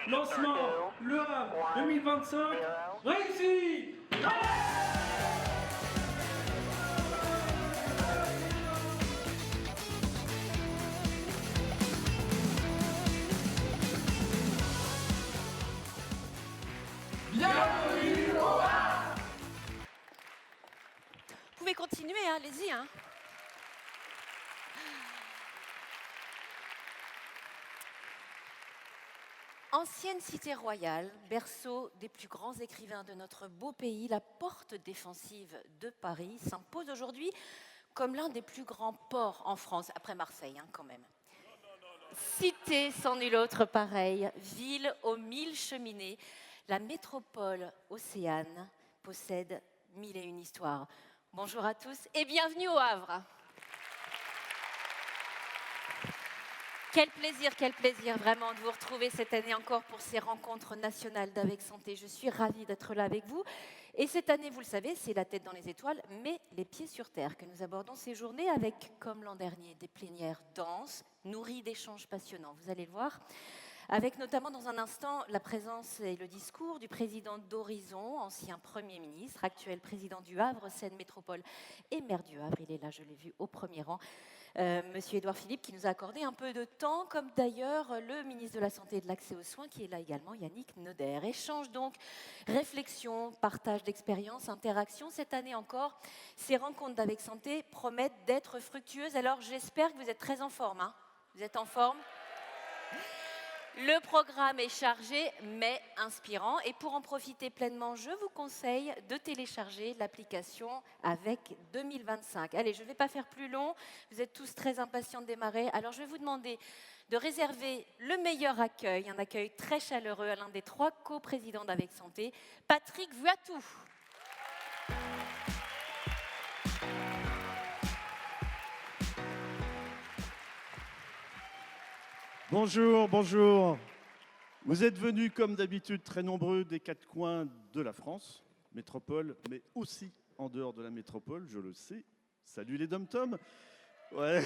Lancement, Le Havre 2025, réussi! Bienvenue au Havre! Vous pouvez continuer, hein, allez-y. Hein. Ancienne cité royale, berceau des plus grands écrivains de notre beau pays, la porte défensive de Paris s'impose aujourd'hui comme l'un des plus grands ports en France, après Marseille hein, quand même. Cité sans nul autre pareil, ville aux 1000 cheminées, la métropole océane possède 1001 histoires. Bonjour à tous et bienvenue au Havre. Quel plaisir vraiment de vous retrouver cette année encore pour ces rencontres nationales d'Avec Santé. Je suis ravie d'être là avec vous. Et cette année, vous le savez, c'est la tête dans les étoiles, mais les pieds sur terre que nous abordons ces journées avec, comme l'an dernier, des plénières denses, nourries d'échanges passionnants. Vous allez le voir. Avec notamment dans un instant la présence et le discours du président d'Horizon, ancien Premier ministre, actuel président du Havre, Seine Métropole et maire du Havre. Il est là, je l'ai vu au premier rang. Monsieur Édouard Philippe, qui nous a accordé un peu de temps, comme d'ailleurs le ministre de la Santé et de l'Accès aux soins, qui est là également, Yannick Noder. Échange donc, réflexion, partage d'expériences, interaction. Cette année encore, ces rencontres d'Avec Santé promettent d'être fructueuses. Alors j'espère que vous êtes très en forme. Hein. Vous êtes en forme ? Le programme est chargé mais inspirant et pour en profiter pleinement, je vous conseille de télécharger l'application Avec 2025. Allez, je ne vais pas faire plus long, vous êtes tous très impatients de démarrer, alors je vais vous demander de réserver le meilleur accueil, un accueil très chaleureux à l'un des 3 coprésidents d'Avec Santé, Patrick Vuatou. Bonjour, bonjour. Vous êtes venus comme d'habitude très nombreux des 4 coins de la France, métropole, mais aussi en dehors de la métropole, je le sais. Salut les dom-toms. Ouais.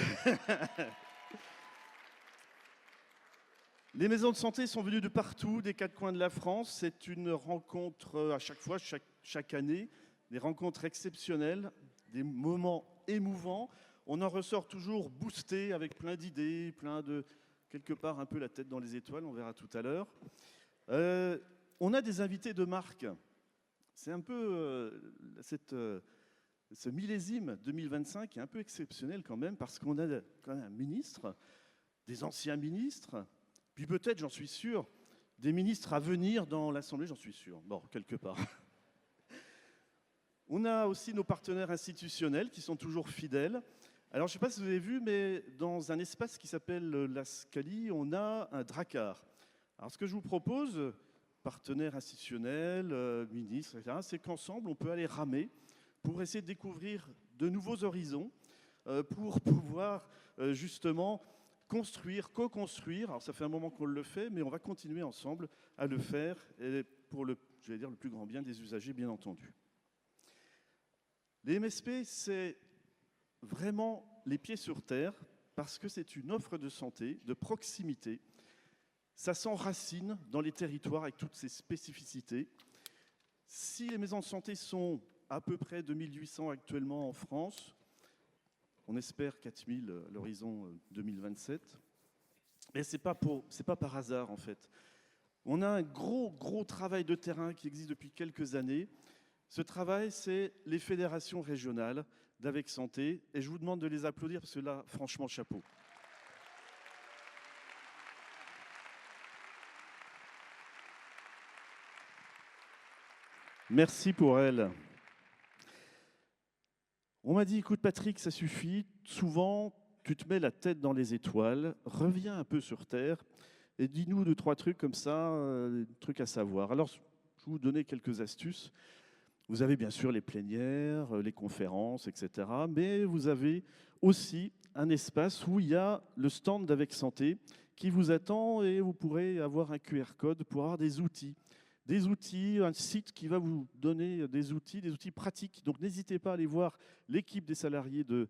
Les maisons de santé sont venues de partout, des 4 coins de la France. C'est une rencontre à chaque fois, chaque année, des rencontres exceptionnelles, des moments émouvants. On en ressort toujours boosté avec plein d'idées, plein de... quelque part un peu la tête dans les étoiles, on verra tout à l'heure. On a des invités de marque. C'est un peu ce millésime 2025 qui est un peu exceptionnel quand même, parce qu'on a quand même un ministre, des anciens ministres, puis peut-être, j'en suis sûr, des ministres à venir dans l'Assemblée, j'en suis sûr, bon, quelque part. On a aussi nos partenaires institutionnels qui sont toujours fidèles. Alors, je ne sais pas si vous avez vu, mais dans un espace qui s'appelle la Scali, on a un dracar. Alors, ce que je vous propose, partenaires institutionnels, ministres, etc., c'est qu'ensemble, on peut aller ramer pour essayer de découvrir de nouveaux horizons, pour pouvoir justement construire, co-construire. Alors, ça fait un moment qu'on le fait, mais on va continuer ensemble à le faire, et pour le plus grand bien des usagers, bien entendu. Les MSP, c'est vraiment les pieds sur terre, parce que c'est une offre de santé, de proximité. Ça s'enracine dans les territoires avec toutes ses spécificités. Si les maisons de santé sont à peu près 2800 actuellement en France, on espère 4000 à l'horizon 2027, mais c'est pas par hasard en fait. On a un gros travail de terrain qui existe depuis quelques années. Ce travail, c'est les fédérations régionales d'Avec Santé. Et je vous demande de les applaudir parce que là, franchement, chapeau. Merci pour elles. On m'a dit, écoute Patrick, ça suffit. Souvent, tu te mets la tête dans les étoiles, reviens un peu sur Terre et dis-nous 2, 3 trucs comme ça, des trucs à savoir. Alors, je vais vous donner quelques astuces. Vous avez bien sûr les plénières, les conférences, etc. Mais vous avez aussi un espace où il y a le stand d'Avec Santé qui vous attend et vous pourrez avoir un QR code pour avoir des outils. Des outils, un site qui va vous donner des outils pratiques. Donc n'hésitez pas à aller voir l'équipe des salariés de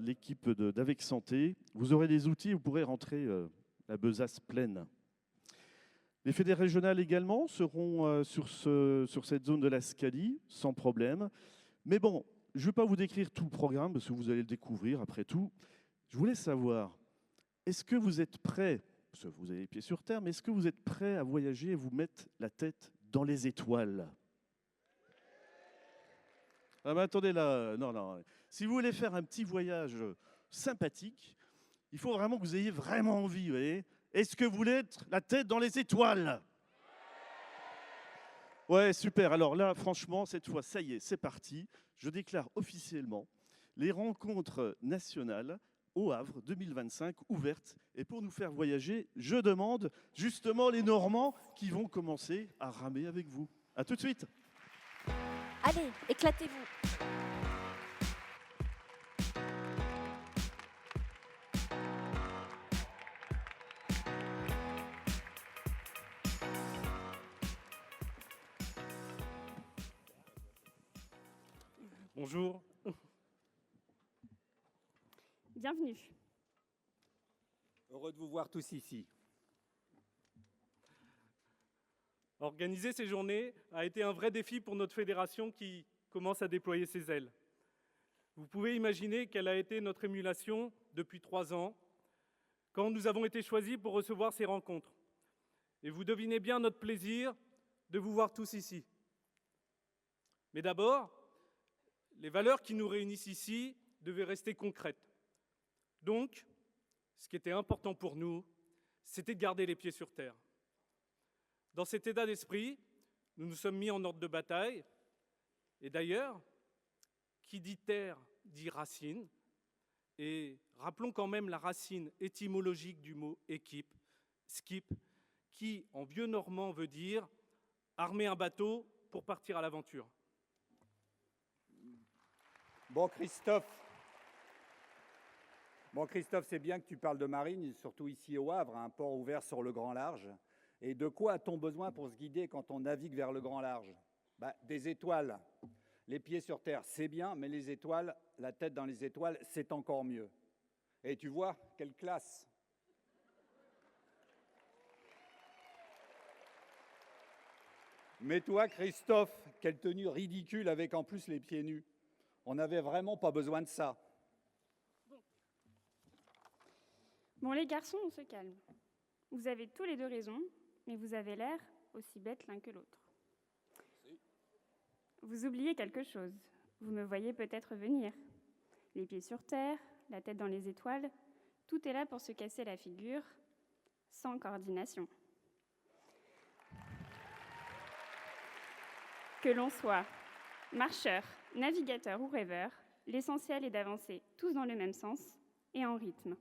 l'équipe d'Avec Santé. Vous aurez des outils, vous pourrez rentrer la besace pleine. Les fédés régionales également seront sur cette zone de la Scalie, sans problème. Mais bon, je ne vais pas vous décrire tout le programme, parce que vous allez le découvrir après tout. Je voulais savoir, est-ce que vous êtes prêts, parce que vous avez les pieds sur terre, mais est-ce que vous êtes prêts à voyager et vous mettre la tête dans les étoiles? Ah mais attendez là, non. Si vous voulez faire un petit voyage sympathique, il faut vraiment que vous ayez vraiment envie, vous voyez. Est-ce que vous voulez être la tête dans les étoiles? Ouais, super. Alors là, franchement, cette fois, ça y est, c'est parti. Je déclare officiellement les rencontres nationales au Havre 2025 ouvertes. Et pour nous faire voyager, je demande justement les Normands qui vont commencer à ramer avec vous. À tout de suite. Allez, éclatez-vous. Bonjour. Bienvenue. Heureux de vous voir tous ici. Organiser ces journées a été un vrai défi pour notre fédération qui commence à déployer ses ailes. Vous pouvez imaginer quelle a été notre émulation depuis 3 ans, quand nous avons été choisis pour recevoir ces rencontres. Et vous devinez bien notre plaisir de vous voir tous ici. Mais d'abord, les valeurs qui nous réunissent ici devaient rester concrètes. Donc, ce qui était important pour nous, c'était de garder les pieds sur terre. Dans cet état d'esprit, nous nous sommes mis en ordre de bataille. Et d'ailleurs, qui dit terre dit racine. Et rappelons quand même la racine étymologique du mot équipe, skip, qui en vieux normand veut dire armer un bateau pour partir à l'aventure. Bon Christophe, c'est bien que tu parles de marine, surtout ici au Havre, un port ouvert sur le grand large. Et de quoi a-t-on besoin pour se guider quand on navigue vers le grand large? Des étoiles. Les pieds sur terre, c'est bien, mais les étoiles, la tête dans les étoiles, c'est encore mieux. Et tu vois, quelle classe! Mais toi, Christophe, quelle tenue ridicule avec en plus les pieds nus. On n'avait vraiment pas besoin de ça. Bon, les garçons, on se calme. Vous avez tous les deux raison, mais vous avez l'air aussi bêtes l'un que l'autre. Vous oubliez quelque chose. Vous me voyez peut-être venir. Les pieds sur terre, la tête dans les étoiles, tout est là pour se casser la figure, sans coordination. Que l'on soit marcheur, navigateur ou rêveur, l'essentiel est d'avancer tous dans le même sens et en rythme.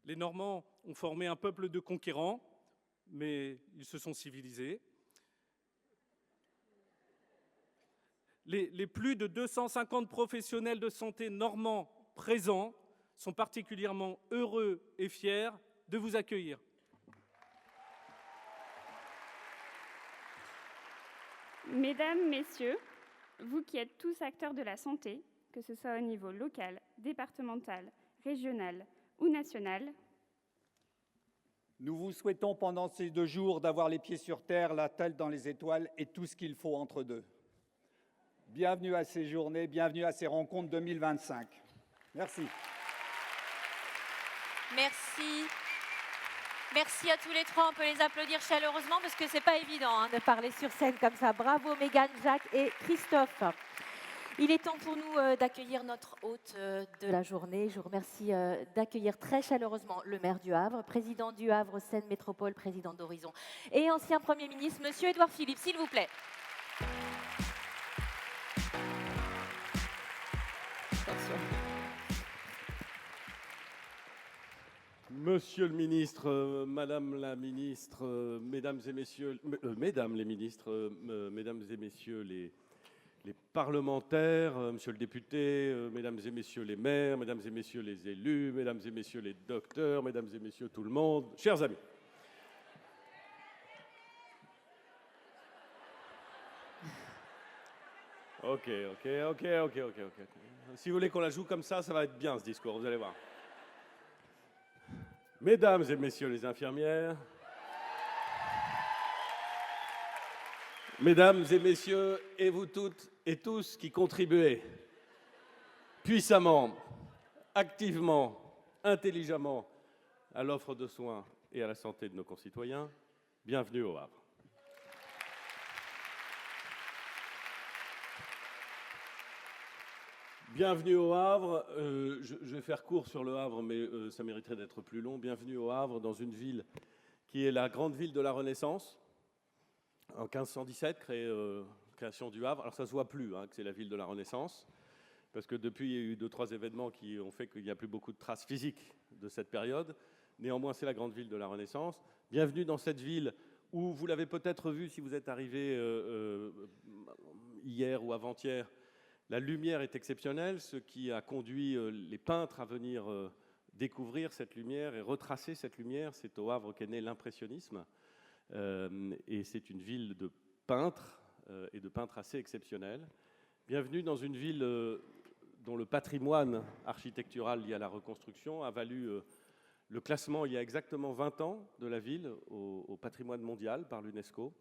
Les Normands ont formé un peuple de conquérants, mais ils se sont civilisés. Les plus de 250 professionnels de santé normands présents sont particulièrement heureux et fiers de vous accueillir. Mesdames, messieurs, vous qui êtes tous acteurs de la santé, que ce soit au niveau local, départemental, régional ou national, nous vous souhaitons pendant ces 2 jours d'avoir les pieds sur terre, la tête dans les étoiles et tout ce qu'il faut entre deux. Bienvenue à ces journées, bienvenue à ces rencontres 2025. Merci. Merci. Merci à tous les 3, on peut les applaudir chaleureusement parce que c'est pas évident de parler sur scène comme ça. Bravo Mégane, Jacques et Christophe. Il est temps pour nous d'accueillir notre hôte de la journée. Je vous remercie d'accueillir très chaleureusement le maire du Havre, président du Havre Seine Métropole, président d'Horizon et ancien Premier ministre, Monsieur Édouard Philippe, s'il vous plaît. Monsieur le ministre, Madame la ministre, Mesdames et Messieurs, Mesdames les ministres, Mesdames et Messieurs les parlementaires, Monsieur le député, Mesdames et Messieurs les maires, Mesdames et Messieurs les élus, Mesdames et Messieurs les docteurs, Mesdames et Messieurs tout le monde, chers amis. Ok. Si vous voulez qu'on la joue comme ça va être bien ce discours, vous allez voir. Mesdames et messieurs les infirmières, mesdames et messieurs, et vous toutes et tous qui contribuez puissamment, activement, intelligemment à l'offre de soins et à la santé de nos concitoyens, bienvenue au Havre. Bienvenue au Havre. Je vais faire court sur le Havre, mais ça mériterait d'être plus long. Bienvenue au Havre, dans une ville qui est la grande ville de la Renaissance. En 1517, création du Havre. Alors ça ne se voit plus que c'est la ville de la Renaissance, parce que depuis, il y a eu 2-3 événements qui ont fait qu'il n'y a plus beaucoup de traces physiques de cette période. Néanmoins, c'est la grande ville de la Renaissance. Bienvenue dans cette ville où, vous l'avez peut-être vu si vous êtes arrivé hier ou avant-hier, la lumière est exceptionnelle, ce qui a conduit les peintres à venir découvrir cette lumière et retracer cette lumière. C'est au Havre qu'est né l'impressionnisme. Et c'est une ville de peintres et de peintres assez exceptionnels. Bienvenue dans une ville dont le patrimoine architectural lié à la reconstruction a valu le classement il y a exactement 20 ans de la ville au patrimoine mondial par l'UNESCO,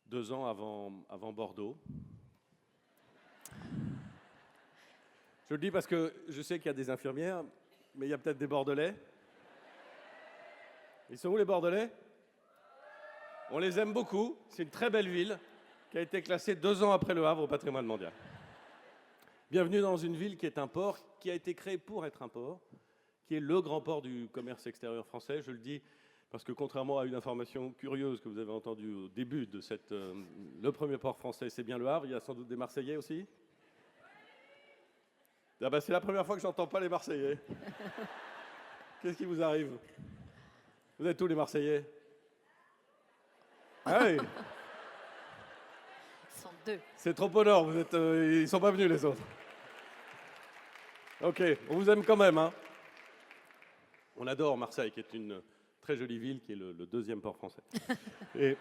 2 ans avant Bordeaux. Je le dis parce que je sais qu'il y a des infirmières, mais il y a peut-être des Bordelais. Ils sont où les Bordelais ? On les aime beaucoup. C'est une très belle ville qui a été classée 2 ans après le Havre au patrimoine mondial. Bienvenue dans une ville qui est un port, qui a été créé pour être un port, qui est le grand port du commerce extérieur français. Je le dis parce que contrairement à une information curieuse que vous avez entendue au début de le premier port français, c'est bien le Havre. Il y a sans doute des Marseillais aussi. Ah ben, c'est la première fois que j'entends pas les Marseillais. Qu'est-ce qui vous arrive? Vous êtes tous les Marseillais? Ah oui. Ils sont 2. C'est trop au nord, ils sont pas venus les autres. Ok, on vous aime quand même. On adore Marseille, qui est une très jolie ville, qui est le 2e port français. Et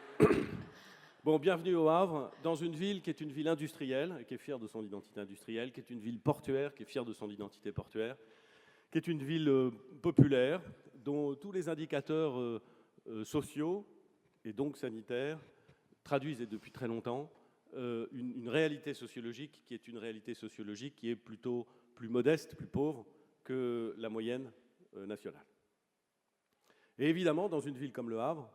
bon, bienvenue au Havre, dans une ville qui est une ville industrielle, qui est fière de son identité industrielle, qui est une ville portuaire, qui est fière de son identité portuaire, qui est une ville populaire, dont tous les indicateurs sociaux et donc sanitaires traduisent, et depuis très longtemps, une réalité sociologique qui est une réalité sociologique qui est plutôt plus modeste, plus pauvre que la moyenne nationale. Et évidemment, dans une ville comme Le Havre,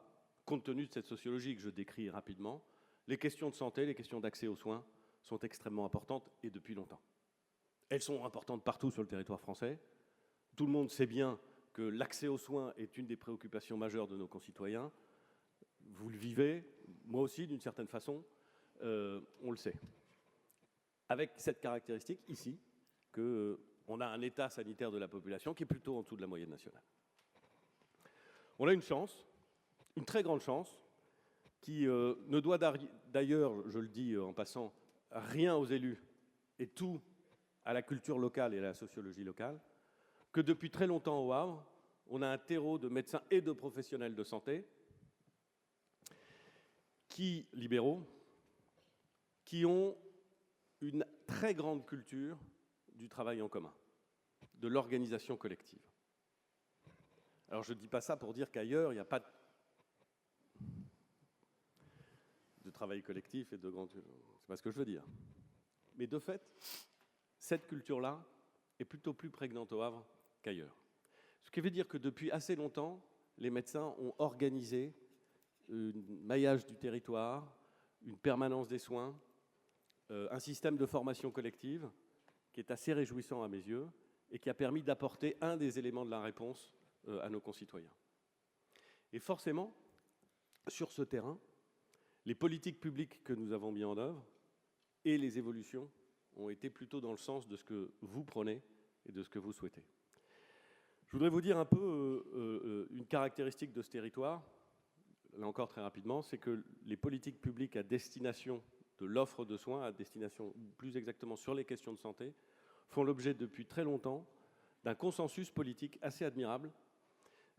compte tenu de cette sociologie que je décris rapidement, les questions de santé, les questions d'accès aux soins sont extrêmement importantes et depuis longtemps. Elles sont importantes partout sur le territoire français. Tout le monde sait bien que l'accès aux soins est une des préoccupations majeures de nos concitoyens. Vous le vivez, moi aussi d'une certaine façon, on le sait. Avec cette caractéristique ici, qu'on a un état sanitaire de la population qui est plutôt en dessous de la moyenne nationale. On a une chance, une très grande chance, qui ne doit d'ailleurs, je le dis en passant, rien aux élus et tout à la culture locale et à la sociologie locale, que depuis très longtemps au Havre, on a un terreau de médecins et de professionnels de santé libéraux, qui ont une très grande culture du travail en commun, de l'organisation collective. Alors je ne dis pas ça pour dire qu'ailleurs, il n'y a pas de travail collectif et de grand... C'est pas ce que je veux dire. Mais de fait, cette culture-là est plutôt plus prégnante au Havre qu'ailleurs. Ce qui veut dire que depuis assez longtemps, les médecins ont organisé un maillage du territoire, une permanence des soins, un système de formation collective qui est assez réjouissant à mes yeux et qui a permis d'apporter un des éléments de la réponse à nos concitoyens. Et forcément, sur ce terrain, les politiques publiques que nous avons mis en œuvre et les évolutions ont été plutôt dans le sens de ce que vous prenez et de ce que vous souhaitez. Je voudrais vous dire un peu une caractéristique de ce territoire, là encore très rapidement, c'est que les politiques publiques à destination de l'offre de soins, à destination plus exactement sur les questions de santé, font l'objet depuis très longtemps d'un consensus politique assez admirable.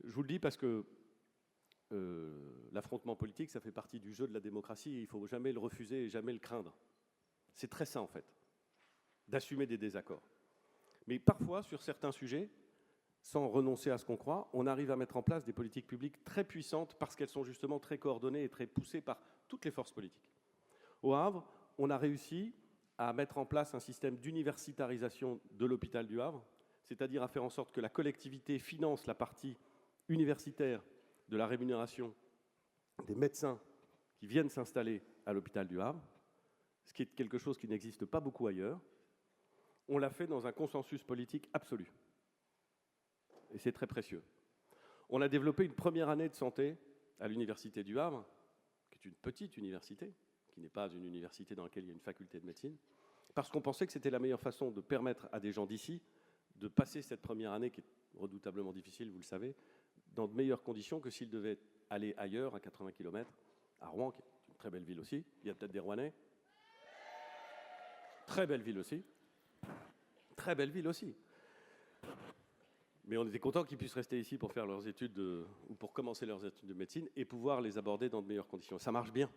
Je vous le dis parce que l'affrontement politique, ça fait partie du jeu de la démocratie et il ne faut jamais le refuser et jamais le craindre. C'est très sain en fait, d'assumer des désaccords. Mais parfois, sur certains sujets, sans renoncer à ce qu'on croit, on arrive à mettre en place des politiques publiques très puissantes parce qu'elles sont justement très coordonnées et très poussées par toutes les forces politiques. Au Havre, on a réussi à mettre en place un système d'universitarisation de l'hôpital du Havre, c'est-à-dire à faire en sorte que la collectivité finance la partie universitaire de la rémunération des médecins qui viennent s'installer à l'hôpital du Havre, ce qui est quelque chose qui n'existe pas beaucoup ailleurs. On l'a fait dans un consensus politique absolu. Et c'est très précieux. On a développé une première année de santé à l'université du Havre, qui est une petite université, qui n'est pas une université dans laquelle il y a une faculté de médecine, parce qu'on pensait que c'était la meilleure façon de permettre à des gens d'ici de passer cette première année, qui est redoutablement difficile, vous le savez, dans de meilleures conditions que s'ils devaient aller ailleurs, à 80 km, à Rouen, qui est une très belle ville aussi. Il y a peut-être des Rouennais. Très belle ville aussi. Très belle ville aussi. Mais on était content qu'ils puissent rester ici pour faire leurs études, ou pour commencer leurs études de médecine, et pouvoir les aborder dans de meilleures conditions. Ça marche bien.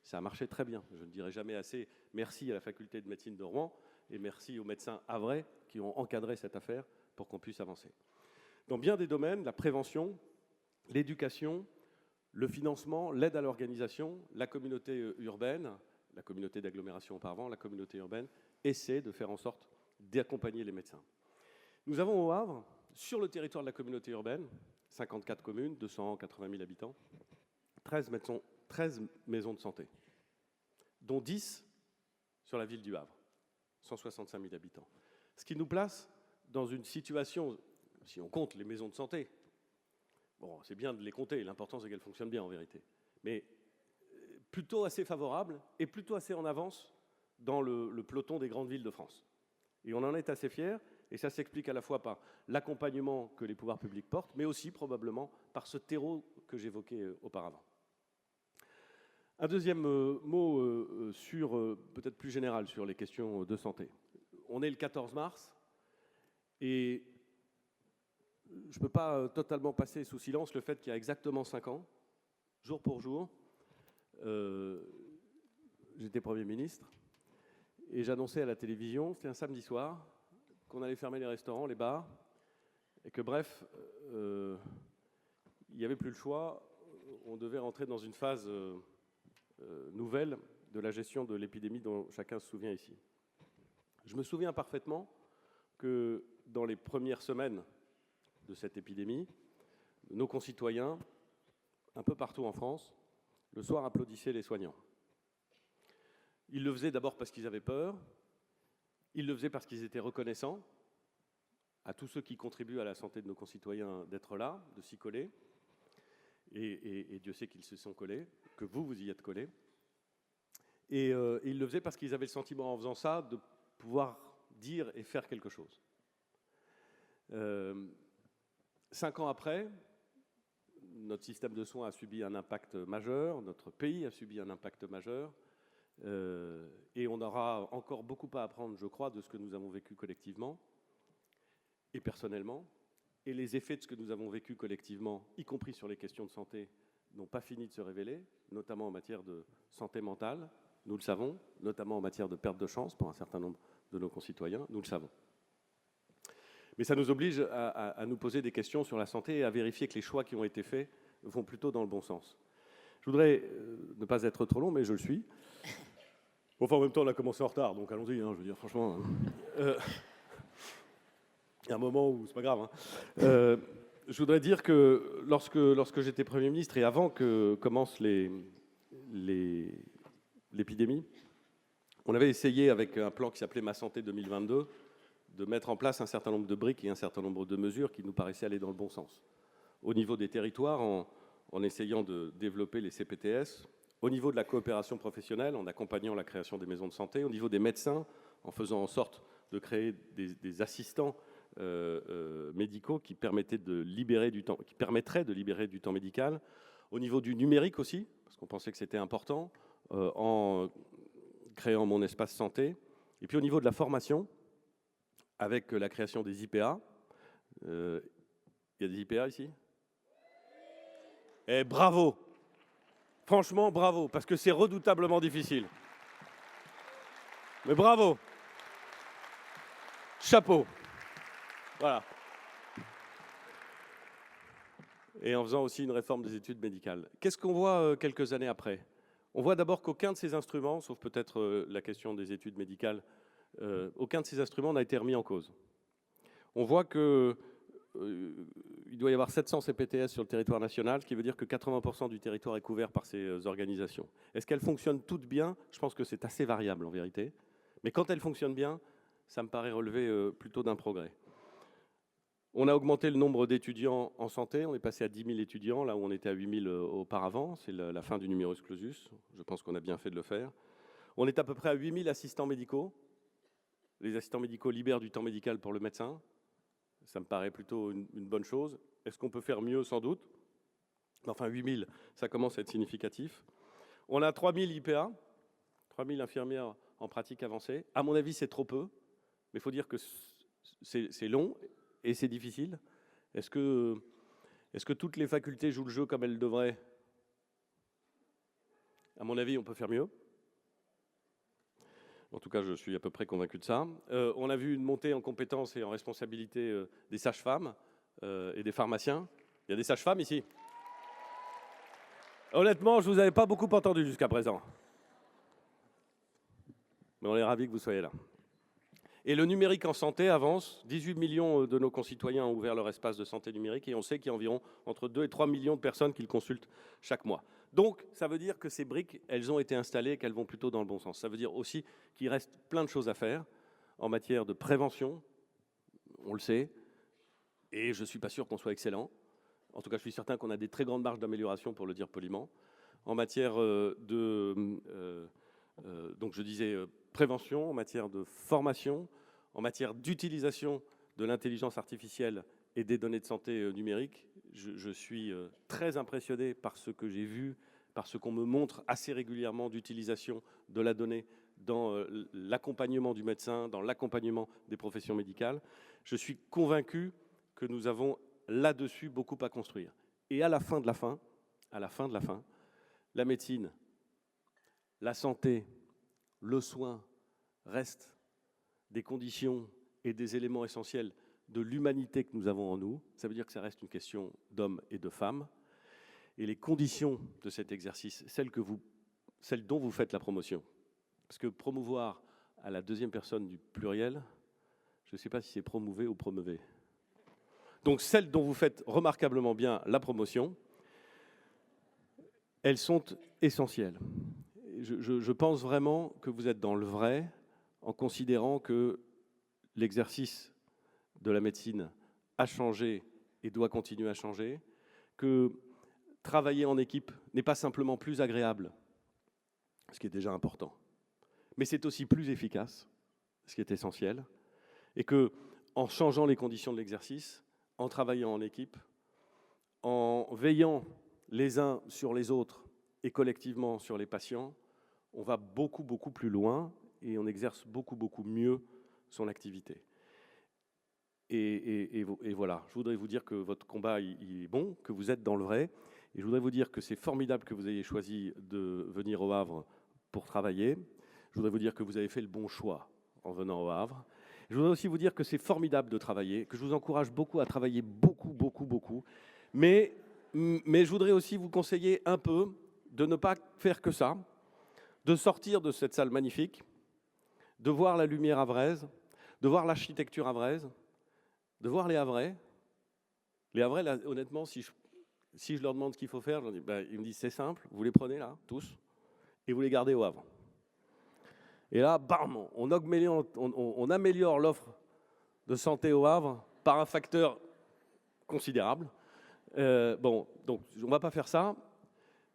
Ça a marché très bien. Je ne dirai jamais assez merci à la faculté de médecine de Rouen et merci aux médecins havrais qui ont encadré cette affaire pour qu'on puisse avancer. Dans bien des domaines, la prévention, l'éducation, le financement, l'aide à l'organisation, la communauté urbaine, la communauté d'agglomération auparavant, la communauté urbaine, essaie de faire en sorte d'accompagner les médecins. Nous avons au Havre, sur le territoire de la communauté urbaine, 54 communes, 280 000 habitants, 13 maisons de santé, dont 10 sur la ville du Havre, 165 000 habitants. Ce qui nous place dans une situation, si on compte les maisons de santé, bon, c'est bien de les compter, l'important c'est qu'elles fonctionnent bien en vérité, mais plutôt assez favorable et plutôt assez en avance dans le peloton des grandes villes de France. Et on en est assez fiers, et ça s'explique à la fois par l'accompagnement que les pouvoirs publics portent, mais aussi probablement par ce terreau que j'évoquais auparavant. Un deuxième mot peut-être plus général sur les questions de santé. On est le 14 mars et je ne peux pas totalement passer sous silence le fait qu'il y a exactement 5 ans, jour pour jour, j'étais Premier ministre et j'annonçais à la télévision, c'était un samedi soir, qu'on allait fermer les restaurants, les bars, et que bref, il n'y avait plus le choix, on devait rentrer dans une phase nouvelle de la gestion de l'épidémie dont chacun se souvient ici. Je me souviens parfaitement que dans les premières semaines de cette épidémie, nos concitoyens, un peu partout en France, le soir applaudissaient les soignants. Ils le faisaient d'abord parce qu'ils avaient peur, ils le faisaient parce qu'ils étaient reconnaissants à tous ceux qui contribuent à la santé de nos concitoyens d'être là, de s'y coller. Et Dieu sait qu'ils se sont collés, que vous y êtes collés. Et ils le faisaient parce qu'ils avaient le sentiment, en faisant ça, de pouvoir dire et faire quelque chose. 5 ans après, notre système de soins a subi un impact majeur, notre pays a subi un impact majeur, et on aura encore beaucoup à apprendre, je crois, de ce que nous avons vécu collectivement et personnellement. Et les effets de ce que nous avons vécu collectivement, y compris sur les questions de santé, n'ont pas fini de se révéler, notamment en matière de santé mentale, nous le savons, notamment en matière de perte de chance pour un certain nombre de nos concitoyens, nous le savons. Mais ça nous oblige à nous poser des questions sur la santé et à vérifier que les choix qui ont été faits vont plutôt dans le bon sens. Je voudrais ne pas être trop long, mais je le suis. Enfin, en même temps, on a commencé en retard, donc allons-y, je veux dire, franchement... Il y a un moment où c'est pas grave. Je voudrais dire que lorsque j'étais Premier ministre et avant que commence l'épidémie, on avait essayé avec un plan qui s'appelait Ma Santé 2022 de mettre en place un certain nombre de briques et un certain nombre de mesures qui nous paraissaient aller dans le bon sens. Au niveau des territoires, en essayant de développer les CPTS, au niveau de la coopération professionnelle, en accompagnant la création des maisons de santé, au niveau des médecins, en faisant en sorte de créer des assistants médicaux qui permettraient de libérer du temps médical, au niveau du numérique aussi, parce qu'on pensait que c'était important, en créant mon espace santé, et puis au niveau de la formation, avec la création des IPA. Il y a des IPA ici ? Eh, bravo ! Franchement, bravo, parce que c'est redoutablement difficile. Mais bravo ! Chapeau ! Voilà. et en faisant aussi une réforme des études médicales. Qu'est-ce qu'on voit quelques années après? On voit d'abord qu'aucun de ces instruments, sauf peut-être la question des études médicales, aucun de ces instruments n'a été remis en cause. On voit qu'il doit y avoir 700 CPTS sur le territoire national, ce qui veut dire que 80% du territoire est couvert par ces organisations. Est-ce qu'elles fonctionnent toutes bien? Je pense que c'est assez variable en vérité. Mais quand elles fonctionnent bien, ça me paraît relever plutôt d'un progrès. On a augmenté le nombre d'étudiants en santé, on est passé à 10 000 étudiants, là où on était à 8 000 auparavant, c'est la fin du numerus clausus, je pense qu'on a bien fait de le faire. On est à peu près à 8 000 assistants médicaux. Les assistants médicaux libèrent du temps médical pour le médecin, ça me paraît plutôt une bonne chose. Est-ce qu'on peut faire mieux? Sans doute. Enfin, 8 000, ça commence à être significatif. On a 3 000 IPA, 3 000 infirmières en pratique avancée. À mon avis, c'est trop peu, mais il faut dire que c'est long et c'est difficile. Est-ce que toutes les facultés jouent le jeu comme elles devraient? À mon avis, on peut faire mieux. En tout cas, je suis à peu près convaincu de ça. On a vu une montée en compétences et en responsabilité des sages-femmes et des pharmaciens. Il y a des sages-femmes ici? Honnêtement, je ne vous avais pas beaucoup entendu jusqu'à présent. Mais on est ravis que vous soyez là. Et le numérique en santé avance. 18 millions de nos concitoyens ont ouvert leur espace de santé numérique et on sait qu'il y a environ entre 2 et 3 millions de personnes qui le consultent chaque mois. Donc, ça veut dire que ces briques, elles ont été installées et qu'elles vont plutôt dans le bon sens. Ça veut dire aussi qu'il reste plein de choses à faire en matière de prévention, on le sait, et je ne suis pas sûr qu'on soit excellent. En tout cas, je suis certain qu'on a des très grandes marges d'amélioration, pour le dire poliment. En matière donc je disais prévention, en matière de formation, en matière d'utilisation de l'intelligence artificielle et des données de santé numériques. Je suis très impressionné par ce que j'ai vu, par ce qu'on me montre assez régulièrement d'utilisation de la donnée dans l'accompagnement du médecin, dans l'accompagnement des professions médicales. Je suis convaincu que nous avons là-dessus beaucoup à construire. Et à la fin de la fin, la médecine, la santé, le soin restent des conditions et des éléments essentiels de l'humanité que nous avons en nous. Ça veut dire que ça reste une question d'hommes et de femmes. Et les conditions de cet exercice, celles dont vous faites la promotion, parce que promouvoir à la deuxième personne du pluriel, je ne sais pas si c'est promouver ou promeuvez. Donc celles dont vous faites remarquablement bien la promotion, elles sont essentielles. Je pense vraiment que vous êtes dans le vrai en considérant que l'exercice de la médecine a changé et doit continuer à changer, que travailler en équipe n'est pas simplement plus agréable, ce qui est déjà important, mais c'est aussi plus efficace, ce qui est essentiel, et que en changeant les conditions de l'exercice, en travaillant en équipe, en veillant les uns sur les autres et collectivement sur les patients, on va beaucoup, beaucoup plus loin et on exerce beaucoup, beaucoup mieux son activité. Et voilà, je voudrais vous dire que votre combat il est bon, que vous êtes dans le vrai, et je voudrais vous dire que c'est formidable que vous ayez choisi de venir au Havre pour travailler. Je voudrais vous dire que vous avez fait le bon choix en venant au Havre. Je voudrais aussi vous dire que c'est formidable de travailler, que je vous encourage beaucoup à travailler beaucoup, mais je voudrais aussi vous conseiller un peu de ne pas faire que ça, de sortir de cette salle magnifique, de voir la lumière havraise, de voir l'architecture havraise, de voir les Havrais. Les Havrais, là, honnêtement, si je leur demande ce qu'il faut faire, ils me disent c'est simple, vous les prenez là, tous, et vous les gardez au Havre. Et là, bam, on améliore l'offre de santé au Havre par un facteur considérable. Donc on ne va pas faire ça.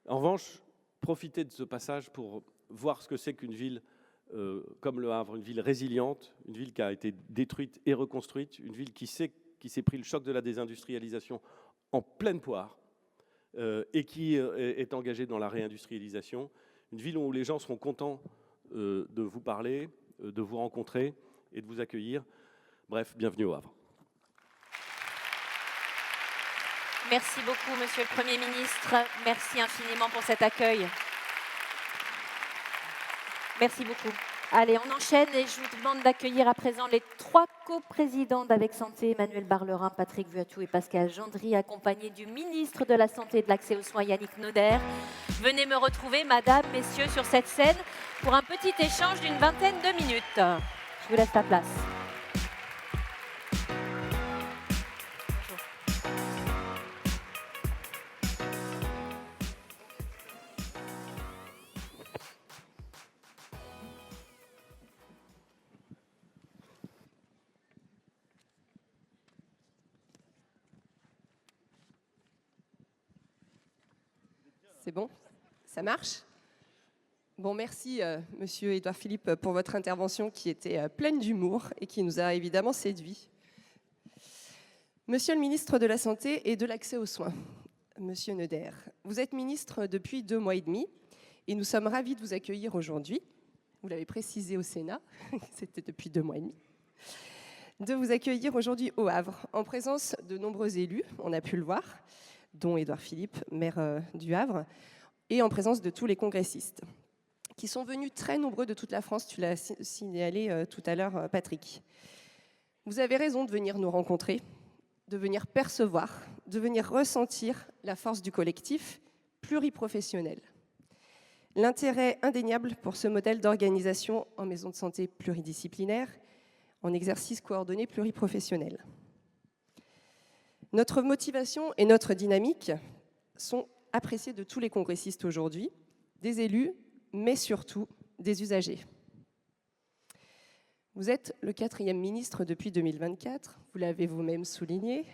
En revanche, profitez de ce passage pour voir ce que c'est qu'une ville comme le Havre, une ville résiliente, une ville qui a été détruite et reconstruite, une ville qui s'est pris le choc de la désindustrialisation en pleine poire et qui est engagée dans la réindustrialisation, une ville où les gens seront contents de vous parler, de vous rencontrer et de vous accueillir. Bref, bienvenue au Havre. Merci beaucoup, Monsieur le Premier ministre. Merci infiniment pour cet accueil. Merci beaucoup. Allez, on enchaîne et je vous demande d'accueillir à présent les 3 coprésidents d'Avec Santé, Emmanuel Barlerin, Patrick Vuattou et Pascal Gendry, accompagnés du ministre de la Santé et de l'Accès aux Soins, Yannick Noder. Venez me retrouver, madame, messieurs, sur cette scène pour un petit échange d'une vingtaine de minutes. Je vous laisse la place. C'est bon? Ça marche? Bon, merci, Monsieur Édouard Philippe, pour votre intervention qui était pleine d'humour et qui nous a évidemment séduits. Monsieur le ministre de la Santé et de l'Accès aux Soins, Monsieur Noder, vous êtes ministre depuis 2 mois et demi et nous sommes ravis de vous accueillir aujourd'hui. Vous l'avez précisé au Sénat, c'était depuis 2 mois et demi. De vous accueillir aujourd'hui au Havre, en présence de nombreux élus, on a pu le voir, dont Édouard Philippe, maire du Havre, et en présence de tous les congressistes, qui sont venus très nombreux de toute la France, tu l'as signalé tout à l'heure, Patrick. Vous avez raison de venir nous rencontrer, de venir percevoir, de venir ressentir la force du collectif pluriprofessionnel. L'intérêt indéniable pour ce modèle d'organisation en maison de santé pluridisciplinaire, en exercice coordonné pluriprofessionnel. Notre motivation et notre dynamique sont appréciées de tous les congressistes aujourd'hui, des élus, mais surtout des usagers. Vous êtes le 4e ministre depuis 2024, vous l'avez vous-même souligné.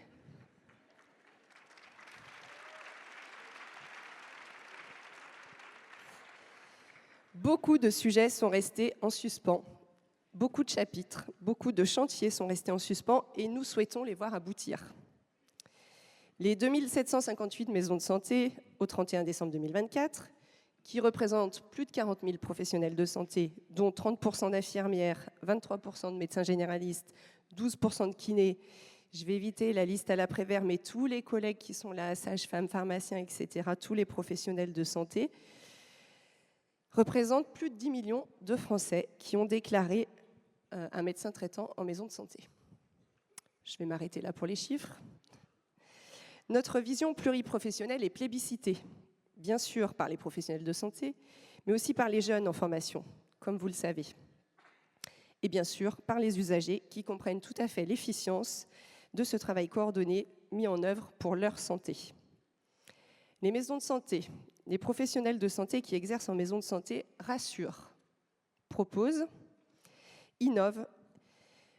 Beaucoup de sujets sont restés en suspens, beaucoup de chapitres, beaucoup de chantiers sont restés en suspens et nous souhaitons les voir aboutir. Les 2758 maisons de santé au 31 décembre 2024, qui représentent plus de 40 000 professionnels de santé, dont 30% d'infirmières, 23% de médecins généralistes, 12% de kinés. Je vais éviter la liste à l'après-vert, mais tous les collègues qui sont là, sages-femmes, pharmaciens, etc., tous les professionnels de santé, représentent plus de 10 millions de Français qui ont déclaré un médecin traitant en maison de santé. Je vais m'arrêter là pour les chiffres. Notre vision pluriprofessionnelle est plébiscitée, bien sûr par les professionnels de santé, mais aussi par les jeunes en formation, comme vous le savez. Et bien sûr par les usagers qui comprennent tout à fait l'efficience de ce travail coordonné mis en œuvre pour leur santé. Les maisons de santé, les professionnels de santé qui exercent en maison de santé rassurent, proposent, innovent,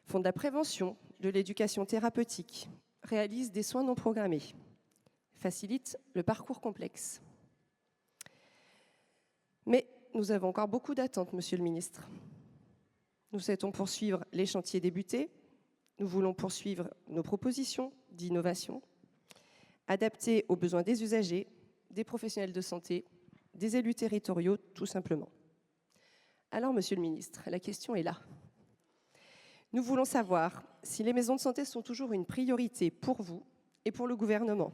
font de la prévention, de l'éducation thérapeutique, réalisent des soins non programmés, facilitent le parcours complexe. Mais nous avons encore beaucoup d'attentes, Monsieur le ministre. Nous souhaitons poursuivre les chantiers débutés, nous voulons poursuivre nos propositions d'innovation, adaptées aux besoins des usagers, des professionnels de santé, des élus territoriaux, tout simplement. Alors, Monsieur le ministre, la question est là. Nous voulons savoir si les maisons de santé sont toujours une priorité pour vous et pour le gouvernement.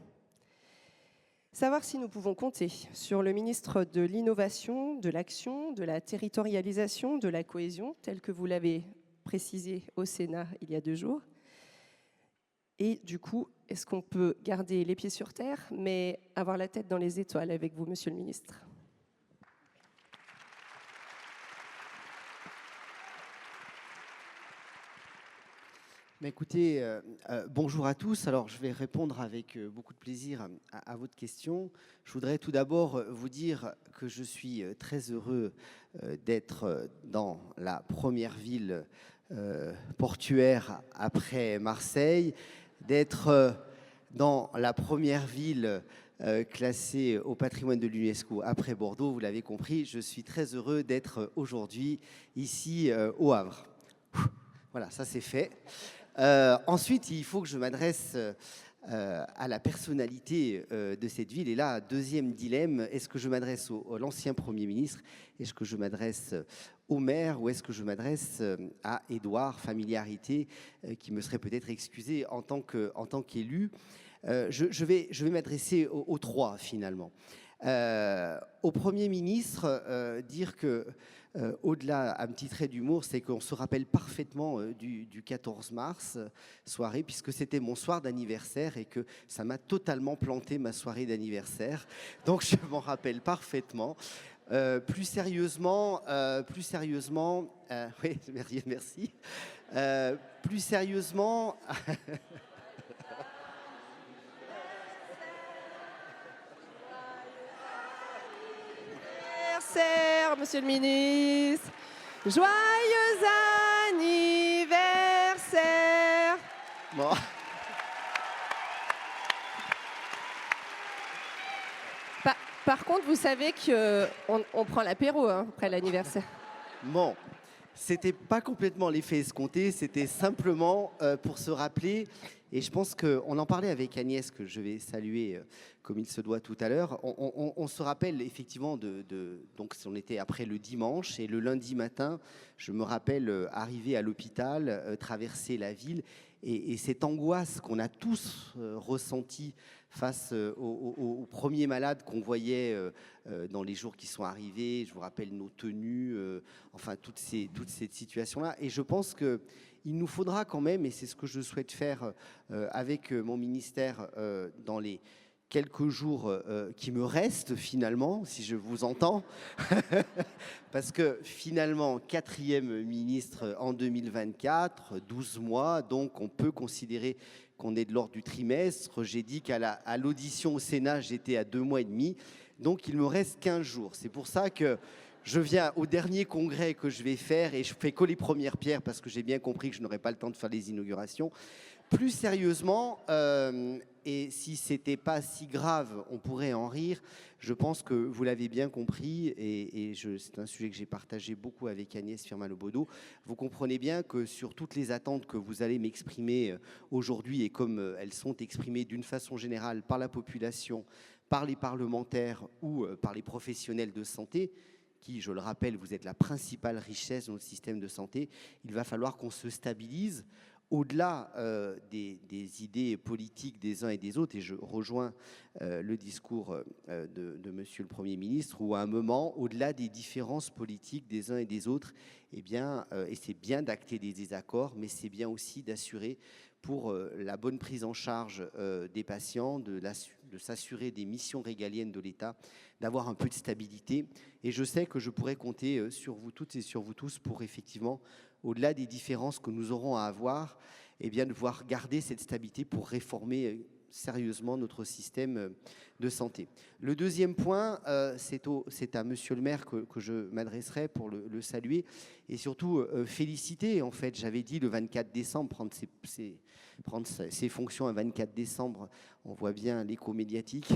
Savoir si nous pouvons compter sur le ministre de l'Innovation, de l'Action, de la territorialisation, de la cohésion, tel que vous l'avez précisé au Sénat il y a 2 jours. Et du coup, est-ce qu'on peut garder les pieds sur terre, mais avoir la tête dans les étoiles avec vous, Monsieur le ministre ? Écoutez, bonjour à tous. Alors, je vais répondre avec beaucoup de plaisir à votre question. Je voudrais tout d'abord vous dire que je suis très heureux d'être dans la première ville portuaire après Marseille, d'être dans la première ville classée au patrimoine de l'UNESCO après Bordeaux. Vous l'avez compris, je suis très heureux d'être aujourd'hui ici au Havre. Voilà, ça c'est fait. Ensuite, il faut que je m'adresse à la personnalité de cette ville. Et là, deuxième dilemme, est-ce que je m'adresse à l'ancien Premier ministre? Est-ce que je m'adresse au maire? Ou est-ce que je m'adresse à Édouard, familiarité qui me serait peut-être excusée en tant qu'élu? Je vais m'adresser aux 3, finalement. Au Premier ministre, dire que au-delà, un petit trait d'humour, c'est qu'on se rappelle parfaitement du 14 mars, soirée, puisque c'était mon soir d'anniversaire et que ça m'a totalement planté ma soirée d'anniversaire. Donc je m'en rappelle parfaitement. Plus sérieusement, oui, merci. Plus sérieusement, Anniversaire, monsieur le ministre. Joyeux anniversaire. bon. Par contre, vous savez qu'on prend l'apéro après l'anniversaire. Bon, c'était pas complètement l'effet escompté, c'était simplement pour se rappeler, et je pense qu'on en parlait avec Agnès, que je vais saluer comme il se doit tout à l'heure. On se rappelle effectivement donc on était après le dimanche, et le lundi matin, je me rappelle arriver à l'hôpital, traverser la ville, et cette angoisse qu'on a tous ressentie face aux premiers malades qu'on voyait dans les jours qui sont arrivés. Je vous rappelle nos tenues, enfin toutes ces situations-là. Et je pense qu'il nous faudra quand même, et c'est ce que je souhaite faire avec mon ministère dans les quelques jours qui me restent finalement, si je vous entends, parce que finalement, 4e ministre en 2024, 12 mois, donc on peut considérer qu'on est de l'ordre du trimestre. J'ai dit qu'à l'audition au Sénat, j'étais à 2 mois et demi, donc il me reste 15 jours. C'est pour ça que je viens au dernier congrès que je vais faire et je fais que les premières pierres parce que j'ai bien compris que je n'aurais pas le temps de faire les inaugurations. Plus sérieusement, et si ce n'était pas si grave, on pourrait en rire. Je pense que vous l'avez bien compris, et c'est un sujet que j'ai partagé beaucoup avec Agnès Firmin-Lebaudot. Vous comprenez bien que sur toutes les attentes que vous allez m'exprimer aujourd'hui, et comme elles sont exprimées d'une façon générale par la population, par les parlementaires ou par les professionnels de santé, qui, je le rappelle, vous êtes la principale richesse de notre système de santé, il va falloir qu'on se stabilise au-delà des idées politiques des uns et des autres, et je rejoins le discours de Monsieur le Premier ministre, où à un moment, au-delà des différences politiques des uns et des autres, eh bien, et c'est bien d'acter des désaccords, mais c'est bien aussi d'assurer pour la bonne prise en charge des patients, de s'assurer des missions régaliennes de l'État, d'avoir un peu de stabilité. Et je sais que je pourrais compter sur vous toutes et sur vous tous pour effectivement, au-delà des différences que nous aurons à avoir, eh bien, de pouvoir garder cette stabilité pour réformer sérieusement notre système de santé. Le deuxième point, c'est à Monsieur le maire que je m'adresserai pour le saluer et surtout féliciter. En fait, j'avais dit le 24 décembre, prendre ses fonctions un 24 décembre, on voit bien l'écho médiatique,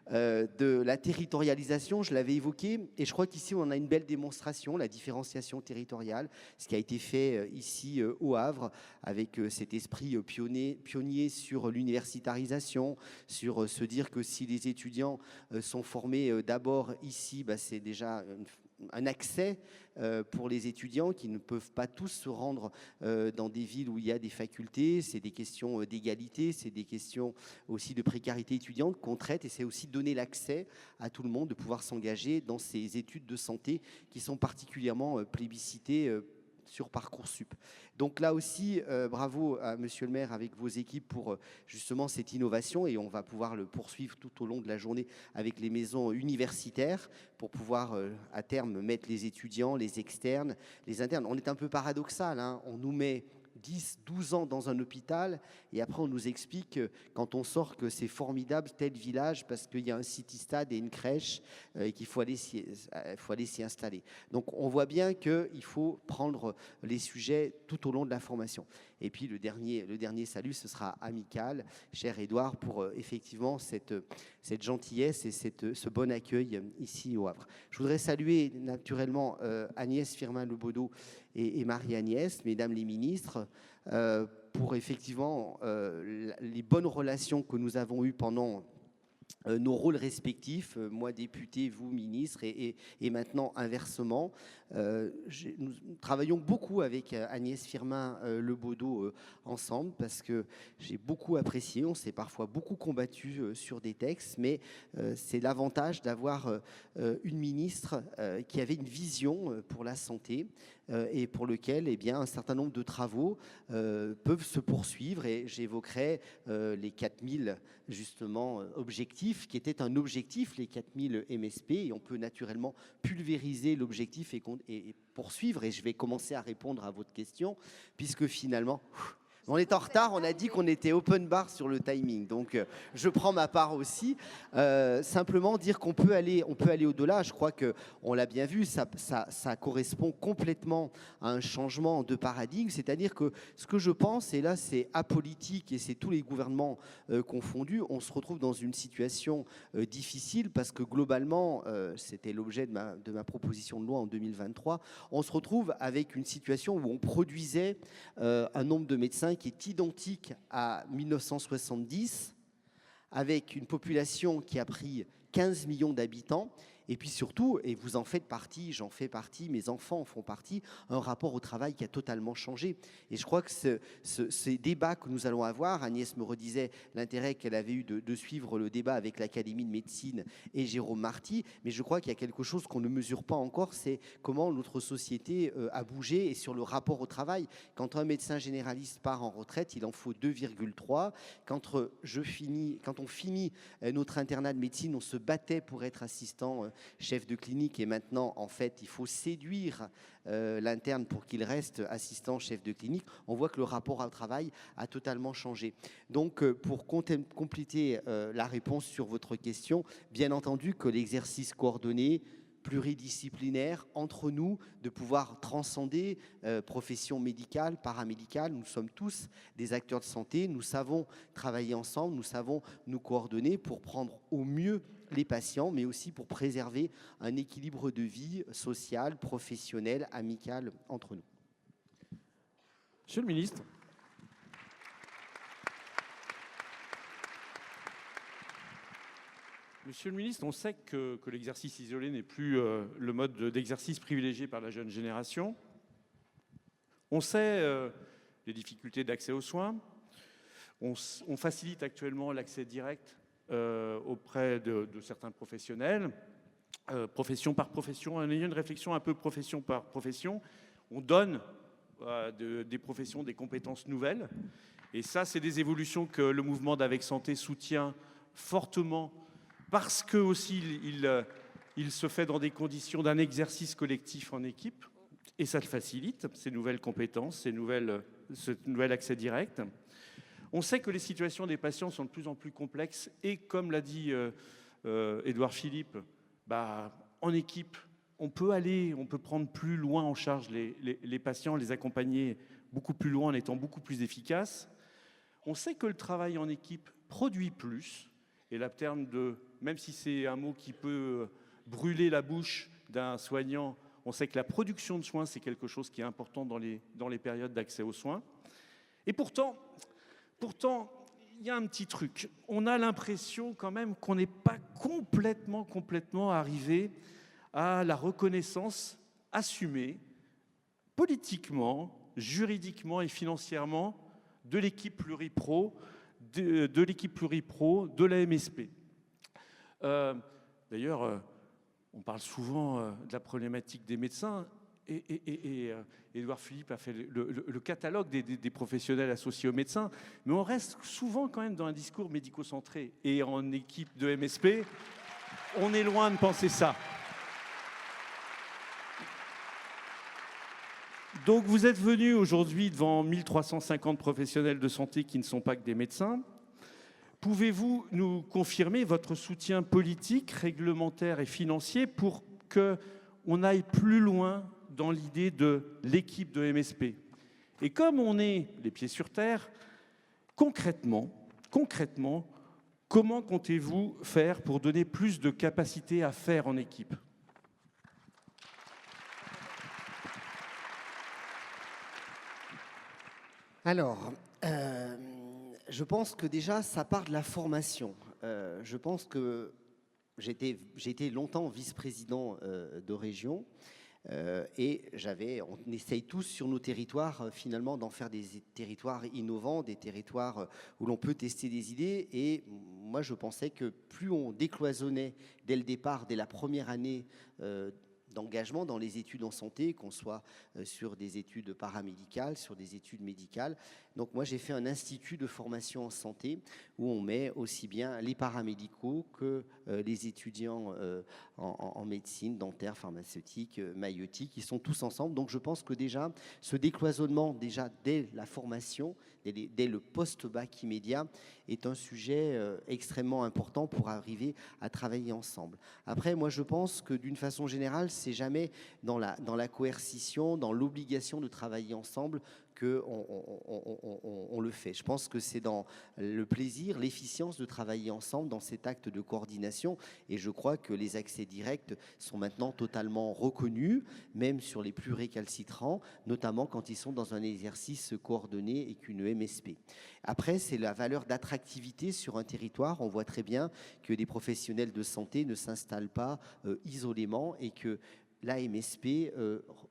de la territorialisation, je l'avais évoqué, et je crois qu'ici on a une belle démonstration, la différenciation territoriale, ce qui a été fait ici au Havre, avec cet esprit pionnier sur l'universitarisation, sur se dire que si les étudiants sont formés d'abord ici, c'est déjà un accès pour les étudiants qui ne peuvent pas tous se rendre dans des villes où il y a des facultés. C'est des questions d'égalité, c'est des questions aussi de précarité étudiante qu'on traite, et c'est aussi donner l'accès à tout le monde de pouvoir s'engager dans ces études de santé qui sont particulièrement plébiscitées sur Parcoursup. Donc là aussi, bravo à Monsieur le maire avec vos équipes pour justement cette innovation, et on va pouvoir le poursuivre tout au long de la journée avec les maisons universitaires pour pouvoir à terme mettre les étudiants, les externes, les internes. On est un peu paradoxal, hein, on nous met 10, 12 ans dans un hôpital et après on nous explique quand on sort que c'est formidable tel village parce qu'il y a un city-stade et une crèche et qu'il faut aller s'y installer. Donc on voit bien qu'il faut prendre les sujets tout au long de la formation. Et puis le dernier salut, ce sera amical, cher Édouard, pour effectivement cette gentillesse et ce bon accueil ici au Havre. Je voudrais saluer naturellement Agnès Firmin-Lebaudot et Marie-Agnès, mesdames les ministres, pour effectivement les bonnes relations que nous avons eues pendant nos rôles respectifs, moi député, vous ministre, et maintenant inversement. Nous travaillons beaucoup avec Agnès Firmin-Lebaudot ensemble parce que j'ai beaucoup apprécié, on s'est parfois beaucoup combattu sur des textes, mais c'est l'avantage d'avoir une ministre qui avait une vision pour la santé et pour lequel eh bien, un certain nombre de travaux peuvent se poursuivre, et j'évoquerai les 4000 justement objectifs, qui étaient un objectif, les 4000 MSP, et on peut naturellement pulvériser l'objectif et poursuivre, et je vais commencer à répondre à votre question, puisque finalement... On est en retard, on a dit qu'on était open bar sur le timing, donc je prends ma part aussi. Simplement dire qu'on peut aller au-delà, je crois qu'on l'a bien vu, ça correspond complètement à un changement de paradigme, c'est-à-dire que ce que je pense, et là c'est apolitique et c'est tous les gouvernements confondus, on se retrouve dans une situation difficile parce que globalement, c'était l'objet de ma proposition de loi en 2023, on se retrouve avec une situation où on produisait un nombre de médecins qui est identique à 1970, avec une population qui a pris 15 millions d'habitants, et puis surtout, et vous en faites partie, j'en fais partie, mes enfants en font partie, un rapport au travail qui a totalement changé. Et je crois que ces débats que nous allons avoir, Agnès me redisait l'intérêt qu'elle avait eu de suivre le débat avec l'Académie de médecine et Jérôme Marty, mais je crois qu'il y a quelque chose qu'on ne mesure pas encore, c'est comment notre société a bougé, et sur le rapport au travail. Quand un médecin généraliste part en retraite, il en faut 2,3. Quand on finit notre internat de médecine, on se battait pour être assistant chef de clinique, et maintenant en fait il faut séduire l'interne pour qu'il reste assistant chef de clinique. On voit que le rapport au travail a totalement changé. Donc pour compléter la réponse sur votre question, bien entendu que l'exercice coordonné, pluridisciplinaire entre nous, de pouvoir transcender profession médicale, paramédicale. Nous sommes tous des acteurs de santé, nous savons travailler ensemble, nous savons nous coordonner pour prendre au mieux les patients, mais aussi pour préserver un équilibre de vie sociale, professionnelle, amicale entre nous. Monsieur le ministre. Monsieur le ministre, on sait que l'exercice isolé n'est plus le mode d'exercice privilégié par la jeune génération. On sait les difficultés d'accès aux soins. On facilite actuellement l'accès direct auprès de certains professionnels, profession par profession. En ayant une réflexion un peu profession par profession, on donne des professions des compétences nouvelles. Et ça, c'est des évolutions que le mouvement d'Avec Santé soutient fortement, parce que aussi il se fait dans des conditions d'un exercice collectif en équipe, et ça le facilite, ces nouvelles compétences, ce nouvel accès direct. On sait que les situations des patients sont de plus en plus complexes, et comme l'a dit Édouard Philippe, en équipe, on peut prendre plus loin en charge les patients, les accompagner beaucoup plus loin en étant beaucoup plus efficace. On sait que le travail en équipe produit plus, et le terme même si c'est un mot qui peut brûler la bouche d'un soignant, on sait que la production de soins, c'est quelque chose qui est important dans les périodes d'accès aux soins. Et pourtant, il y a un petit truc. On a l'impression quand même qu'on n'est pas complètement arrivé à la reconnaissance assumée, politiquement, juridiquement et financièrement, de l'équipe pluripro, de la MSP. D'ailleurs, on parle souvent de la problématique des médecins, et Édouard Philippe a fait le catalogue des professionnels associés aux médecins, mais on reste souvent quand même dans un discours médico-centré. Et en équipe de MSP, on est loin de penser ça. Donc vous êtes venu aujourd'hui devant 1350 professionnels de santé qui ne sont pas que des médecins. Pouvez-vous nous confirmer votre soutien politique, réglementaire et financier pour qu'on aille plus loin dans l'idée de l'équipe de MSP? Et comme on est les pieds sur terre, concrètement, comment comptez-vous faire pour donner plus de capacité à faire en équipe? Alors, je pense que déjà, ça part de la formation. je pense que j'ai été longtemps vice-président de région. Et on essaye tous sur nos territoires finalement d'en faire des territoires innovants, des territoires où l'on peut tester des idées. Et moi je pensais que plus on décloisonnait dès le départ, dès la première année d'engagement dans les études en santé, qu'on soit sur des études paramédicales, sur des études médicales. Donc moi j'ai fait un institut de formation en santé où on met aussi bien les paramédicaux que les étudiants en médecine, dentaire, pharmaceutique, maïeutique, ils sont tous ensemble. Donc je pense que déjà ce décloisonnement déjà dès la formation, dès le post-bac immédiat est un sujet extrêmement important pour arriver à travailler ensemble. Après moi je pense que d'une façon générale c'est jamais dans la coercition, dans l'obligation de travailler ensemble qu'on le fait. Je pense que c'est dans le plaisir, l'efficience de travailler ensemble dans cet acte de coordination. Et je crois que les accès directs sont maintenant totalement reconnus, même sur les plus récalcitrants, notamment quand ils sont dans un exercice coordonné et qu'une MSP. Après, c'est la valeur d'attractivité sur un territoire. On voit très bien que des professionnels de santé ne s'installent pas isolément et que l'AMSP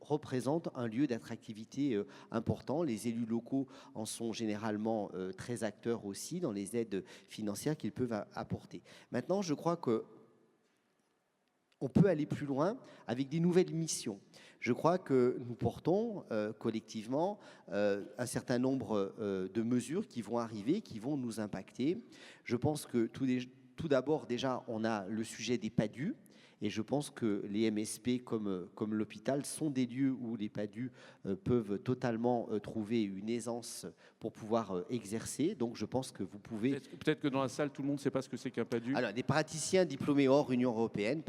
représente un lieu d'attractivité important. Les élus locaux en sont généralement très acteurs aussi dans les aides financières qu'ils peuvent apporter. Maintenant, je crois que on peut aller plus loin avec des nouvelles missions. Je crois que nous portons collectivement un certain nombre de mesures qui vont arriver, qui vont nous impacter. Je pense que tout d'abord, déjà, on a le sujet des PADU. Et je pense que les MSP, comme l'hôpital, sont des lieux où les PADU peuvent totalement trouver une aisance pour pouvoir exercer. Donc je pense que vous pouvez... Peut-être que dans la salle, tout le monde ne sait pas ce que c'est qu'un PADU. Alors, des praticiens diplômés hors Union européenne,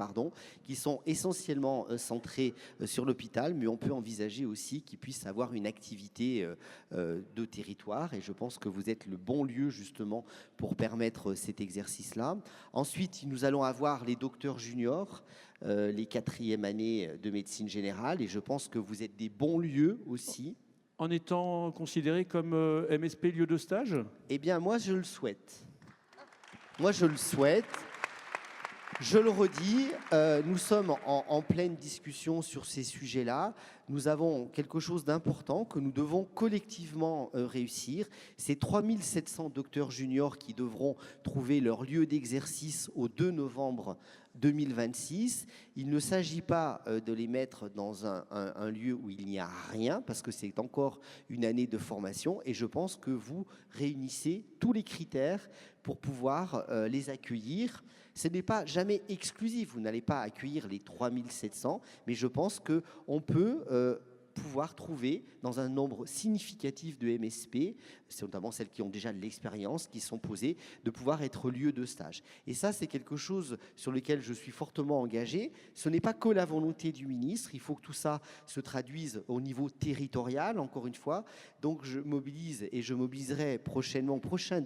qui sont essentiellement centrés sur l'hôpital, mais on peut envisager aussi qu'ils puissent avoir une activité de territoire. Et je pense que vous êtes le bon lieu justement pour permettre cet exercice-là. Ensuite, nous allons avoir les docteurs juniors, les 4e années de médecine générale, et je pense que vous êtes des bons lieux aussi. En étant considéré comme MSP lieu de stage ? Eh bien, moi, je le souhaite. Moi, je le souhaite. Je le redis, nous sommes en pleine discussion sur ces sujets-là. Nous avons quelque chose d'important que nous devons collectivement réussir. Ces 3700 docteurs juniors qui devront trouver leur lieu d'exercice au 2 novembre 2026. Il ne s'agit pas de les mettre dans un lieu où il n'y a rien, parce que c'est encore une année de formation. Et je pense que vous réunissez tous les critères pour pouvoir les accueillir. Ce n'est pas jamais exclusif, vous n'allez pas accueillir les 3700, mais je pense qu'on peut pouvoir trouver dans un nombre significatif de MSP, c'est notamment celles qui ont déjà de l'expérience, qui sont posées, de pouvoir être lieu de stage. Et ça, c'est quelque chose sur lequel je suis fortement engagé. Ce n'est pas que la volonté du ministre, il faut que tout ça se traduise au niveau territorial, encore une fois. Donc je mobilise et je mobiliserai prochainement, au prochain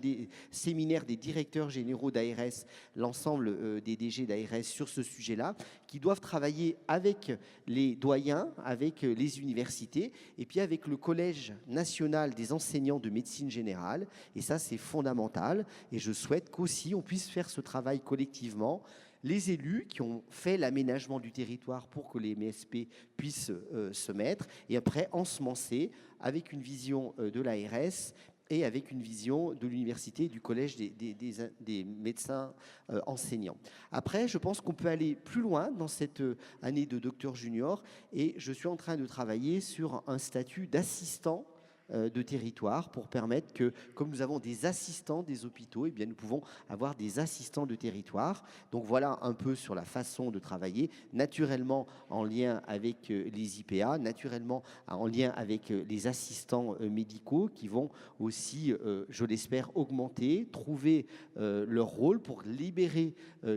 séminaire des directeurs généraux d'ARS, l'ensemble des DG d'ARS sur ce sujet-là, qui doivent travailler avec les doyens, avec les universités, et puis avec le Collège national des enseignants de médecine générale. Et ça, c'est fondamental. Et je souhaite qu'aussi on puisse faire ce travail collectivement. Les élus qui ont fait l'aménagement du territoire pour que les MSP puissent se mettre, et après ensemencer avec une vision de l'ARS et avec une vision de l'université et du collège des médecins enseignants. Après, je pense qu'on peut aller plus loin dans cette année de docteur junior, et je suis en train de travailler sur un statut d'assistant de territoire pour permettre que, comme nous avons des assistants des hôpitaux, eh bien nous pouvons avoir des assistants de territoire. Donc voilà un peu sur la façon de travailler, naturellement en lien avec les IPA, naturellement en lien avec les assistants médicaux qui vont aussi, je l'espère, augmenter, trouver leur rôle pour libérer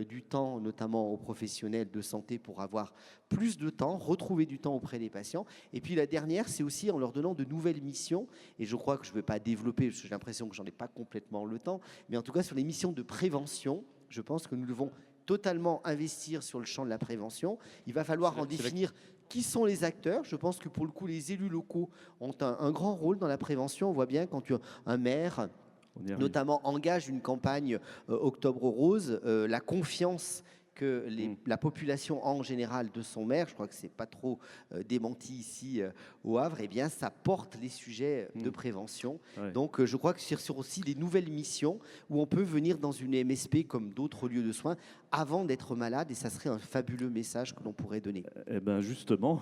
du temps, notamment aux professionnels de santé, pour avoir plus de temps, retrouver du temps auprès des patients. Et puis la dernière, c'est aussi en leur donnant de nouvelles missions, et je crois que je ne vais pas développer, parce que j'ai l'impression que j'en ai pas complètement le temps, mais en tout cas sur les missions de prévention, je pense que nous devons totalement investir sur le champ de la prévention. Il va falloir en définir qui sont les acteurs. Je pense que pour le coup, les élus locaux ont un grand rôle dans la prévention. On voit bien quand un maire, notamment engage une campagne Octobre Rose, la confiance que la population a en général de son maire, je crois que ce n'est pas trop démenti ici au Havre, eh bien ça porte les sujets de prévention. Ouais. Donc je crois que ce sont aussi des nouvelles missions où on peut venir dans une MSP comme d'autres lieux de soins avant d'être malade, et ça serait un fabuleux message que l'on pourrait donner. Eh bien justement,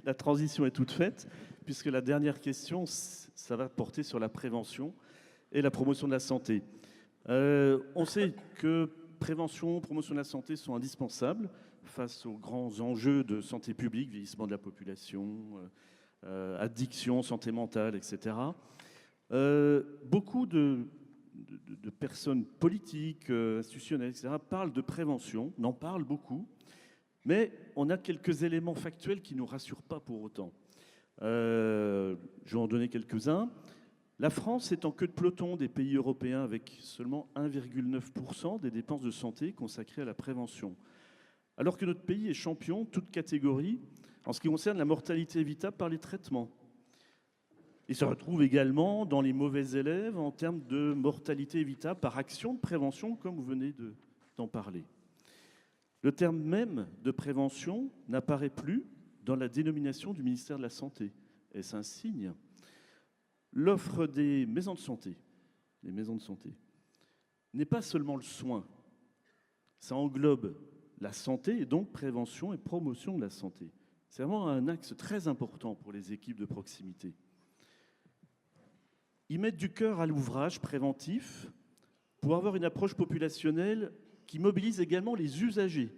la transition est toute faite, puisque la dernière question, ça va porter sur la prévention et la promotion de la santé. On sait que prévention, promotion de la santé sont indispensables face aux grands enjeux de santé publique, vieillissement de la population, addiction, santé mentale, etc. Beaucoup de personnes politiques, institutionnelles, etc., parlent de prévention, n'en parlent beaucoup, mais on a quelques éléments factuels qui ne nous rassurent pas pour autant. Je vais en donner quelques-uns. La France est en queue de peloton des pays européens avec seulement 1,9% des dépenses de santé consacrées à la prévention. Alors que notre pays est champion, toutes catégories, en ce qui concerne la mortalité évitable par les traitements. Il se retrouve également dans les mauvais élèves en termes de mortalité évitable par action de prévention, comme vous venez d'en parler. Le terme même de prévention n'apparaît plus dans la dénomination du ministère de la Santé. Est-ce un signe ? L'offre des maisons de santé, n'est pas seulement le soin. Ça englobe la santé et donc prévention et promotion de la santé. C'est vraiment un axe très important pour les équipes de proximité. Ils mettent du cœur à l'ouvrage préventif pour avoir une approche populationnelle qui mobilise également les usagers.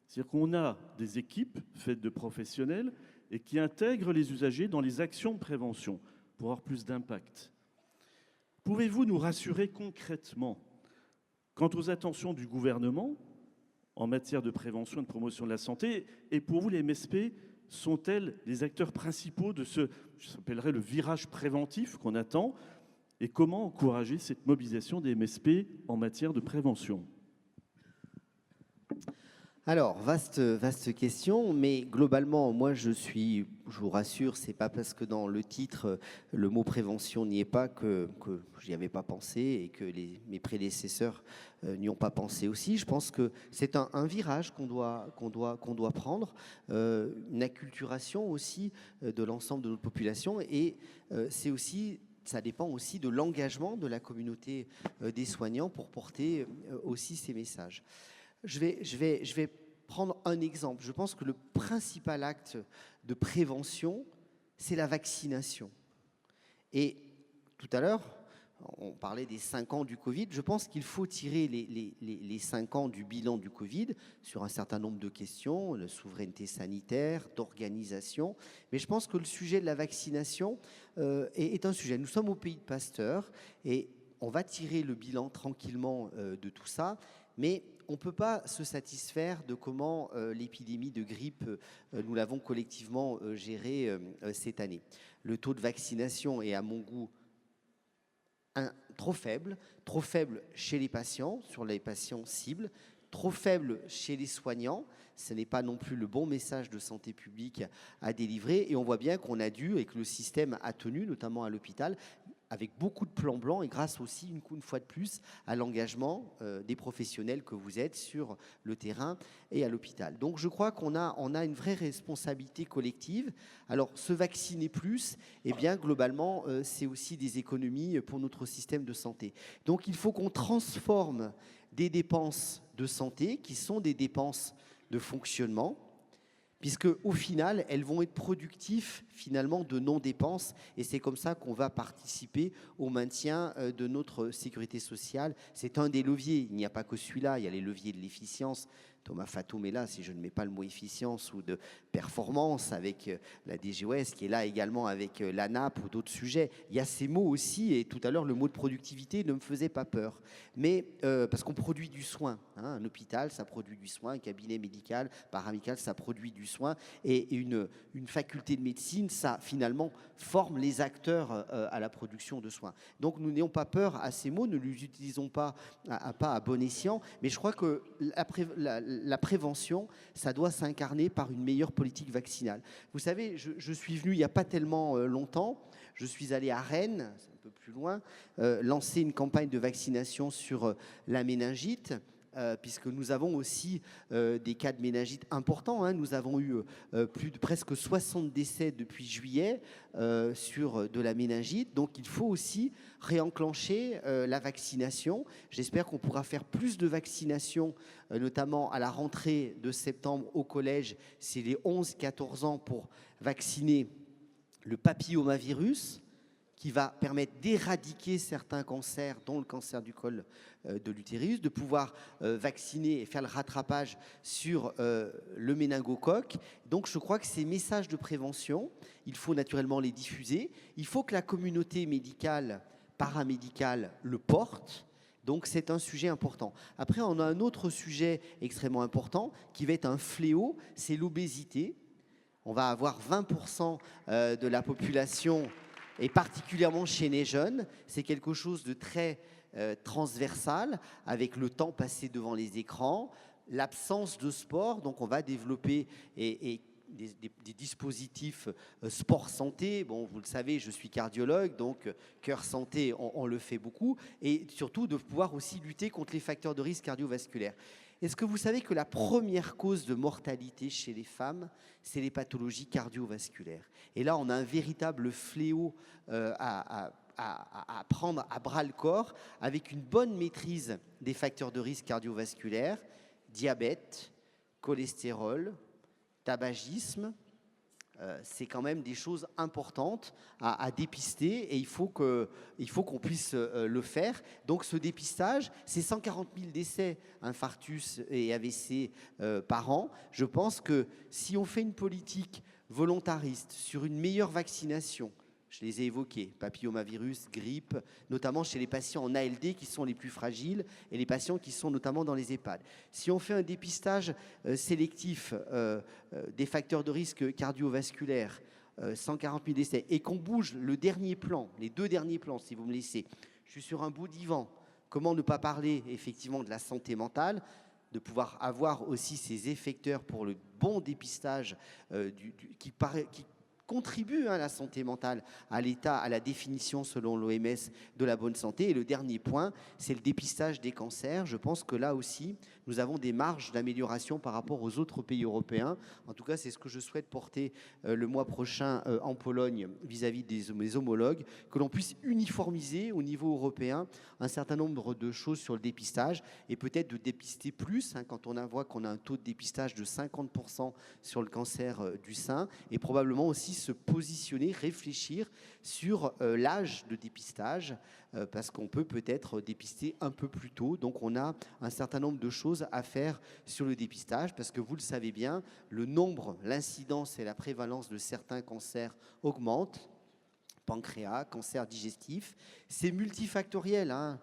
C'est-à-dire qu'on a des équipes faites de professionnels et qui intègrent les usagers dans les actions de prévention pour avoir plus d'impact. Pouvez-vous nous rassurer concrètement quant aux attentions du gouvernement en matière de prévention et de promotion de la santé? Et pour vous, les MSP sont-elles les acteurs principaux de ce, je s'appellerait le virage préventif qu'on attend? Et comment encourager cette mobilisation des MSP en matière de prévention? Alors, vaste question, mais globalement, moi je vous rassure, c'est pas parce que dans le titre, le mot prévention n'y est pas que j'y avais pas pensé et que mes prédécesseurs n'y ont pas pensé aussi. Je pense que c'est un virage qu'on doit prendre, une acculturation aussi de l'ensemble de notre population, et c'est aussi... Ça dépend aussi de l'engagement de la communauté des soignants pour porter aussi ces messages. Je vais prendre un exemple. Je pense que le principal acte de prévention, c'est la vaccination. Et tout à l'heure, on parlait des 5 ans du Covid. Je pense qu'il faut tirer les 5 ans du bilan du Covid sur un certain nombre de questions, de souveraineté sanitaire, d'organisation. Mais je pense que le sujet de la vaccination est un sujet. Nous sommes au pays de Pasteur et on va tirer le bilan tranquillement de tout ça. Mais on ne peut pas se satisfaire de comment l'épidémie de grippe, nous l'avons collectivement gérée cette année. Le taux de vaccination est à mon goût trop faible chez les patients, sur les patients cibles, trop faible chez les soignants. Ce n'est pas non plus le bon message de santé publique à délivrer. Et on voit bien qu'on a dû, et que le système a tenu, notamment à l'hôpital, avec beaucoup de plans blancs et grâce aussi, une fois de plus, à l'engagement des professionnels que vous êtes sur le terrain et à l'hôpital. Donc je crois qu'on a une vraie responsabilité collective. Alors se vacciner plus, eh bien globalement, c'est aussi des économies pour notre système de santé. Donc il faut qu'on transforme des dépenses de santé qui sont des dépenses de fonctionnement, puisque au final, elles vont être productives finalement de non-dépenses, et c'est comme ça qu'on va participer au maintien de notre sécurité sociale. C'est un des leviers, il n'y a pas que celui-là, il y a les leviers de l'efficience. Thomas Fatoum est là, si je ne mets pas le mot efficience ou de performance, avec la DGOS qui est là également avec l'ANAP ou d'autres sujets. Il y a ces mots aussi, et tout à l'heure le mot de productivité ne me faisait pas peur. Mais parce qu'on produit du soin, hein, un hôpital ça produit du soin, un cabinet médical, paramédical ça produit du soin, et une faculté de médecine ça finalement forme les acteurs à la production de soins. Donc nous n'ayons pas peur à ces mots, ne les utilisons pas à bon escient, mais je crois que la prévention, ça doit s'incarner par une meilleure politique vaccinale. Vous savez, je suis venu il n'y a pas tellement longtemps, je suis allé à Rennes, peu plus loin, lancer une campagne de vaccination sur la méningite, puisque nous avons aussi des cas de méningite importants. Hein. Nous avons eu presque 60 décès depuis juillet sur de la méningite. Donc il faut aussi réenclencher la vaccination. J'espère qu'on pourra faire plus de vaccination, notamment à la rentrée de septembre au collège. C'est les 11-14 ans pour vacciner le papillomavirus, qui va permettre d'éradiquer certains cancers, dont le cancer du col de l'utérus, de pouvoir vacciner et faire le rattrapage sur le méningocoque. Donc je crois que ces messages de prévention, il faut naturellement les diffuser. Il faut que la communauté médicale, paramédicale le porte. Donc c'est un sujet important. Après, on a un autre sujet extrêmement important qui va être un fléau, c'est l'obésité. On va avoir 20% de la population, et particulièrement chez les jeunes, c'est quelque chose de très transversal, avec le temps passé devant les écrans, l'absence de sport. Donc on va développer des dispositifs sport santé. Bon, vous le savez, je suis cardiologue, donc cœur santé, on le fait beaucoup. Et surtout de pouvoir aussi lutter contre les facteurs de risque cardiovasculaires. Est-ce que vous savez que la première cause de mortalité chez les femmes, c'est les pathologies cardiovasculaires? Et là, on a un véritable fléau à prendre à bras le corps, avec une bonne maîtrise des facteurs de risque cardiovasculaires, diabète, cholestérol, tabagisme. C'est quand même des choses importantes à dépister, et il faut qu'on puisse le faire. Donc ce dépistage, c'est 140 000 décès, infarctus et AVC par an. Je pense que si on fait une politique volontariste sur une meilleure vaccination, je les ai évoqués, papillomavirus, grippe, notamment chez les patients en ALD qui sont les plus fragiles et les patients qui sont notamment dans les EHPAD. Si on fait un dépistage sélectif des facteurs de risque cardiovasculaires, 140 000 décès, et qu'on bouge le dernier plan, les deux derniers plans, si vous me laissez, je suis sur un bout divan, comment ne pas parler effectivement de la santé mentale, de pouvoir avoir aussi ces effecteurs pour le bon dépistage qui contribue à la santé mentale, à l'état, à la définition selon l'OMS de la bonne santé. Et le dernier point, c'est le dépistage des cancers. Je pense que là aussi, nous avons des marges d'amélioration par rapport aux autres pays européens. En tout cas, c'est ce que je souhaite porter le mois prochain en Pologne vis-à-vis de mes homologues, que l'on puisse uniformiser au niveau européen un certain nombre de choses sur le dépistage, et peut-être de dépister plus, hein, quand on voit qu'on a un taux de dépistage de 50% sur le cancer du sein, et probablement aussi se positionner, réfléchir sur l'âge de dépistage, parce qu'on peut peut-être dépister un peu plus tôt. Donc on a un certain nombre de choses à faire sur le dépistage, parce que vous le savez bien, le nombre, l'incidence et la prévalence de certains cancers augmentent. Pancréas, cancer digestif, c'est multifactoriel, hein.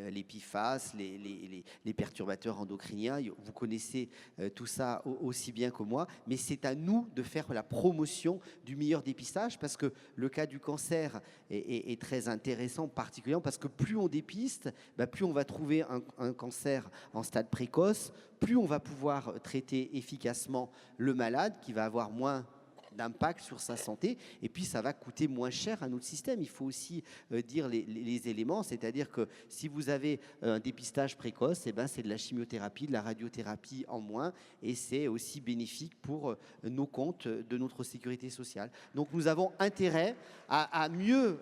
Les PFAS, les perturbateurs endocriniens, vous connaissez tout ça aussi bien que moi, mais c'est à nous de faire la promotion du meilleur dépistage, parce que le cas du cancer est très intéressant, particulièrement parce que plus on dépiste, plus on va trouver un cancer en stade précoce, plus on va pouvoir traiter efficacement le malade, qui va avoir moins d'impact sur sa santé, et puis ça va coûter moins cher à notre système. Il faut aussi dire les éléments, c'est-à-dire que si vous avez un dépistage précoce, c'est de la chimiothérapie, de la radiothérapie en moins, et c'est aussi bénéfique pour nos comptes de notre sécurité sociale. Donc nous avons intérêt à mieux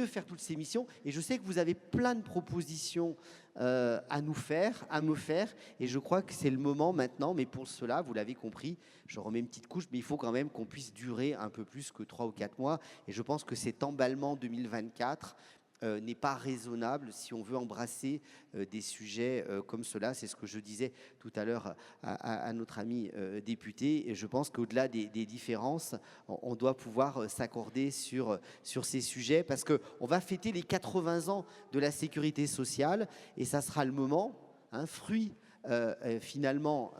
faire toutes ces missions, et je sais que vous avez plein de propositions à nous faire, à me faire, et je crois que c'est le moment maintenant. Mais pour cela, vous l'avez compris, je remets une petite couche, mais il faut quand même qu'on puisse durer un peu plus que 3 ou 4 mois, et je pense que cet emballement 2024 n'est pas raisonnable si on veut embrasser des sujets comme cela. C'est ce que je disais tout à l'heure à notre ami député, et je pense qu'au-delà des différences, on doit pouvoir s'accorder sur ces sujets, parce qu'on va fêter les 80 ans de la sécurité sociale, et ça sera le moment, fruit finalement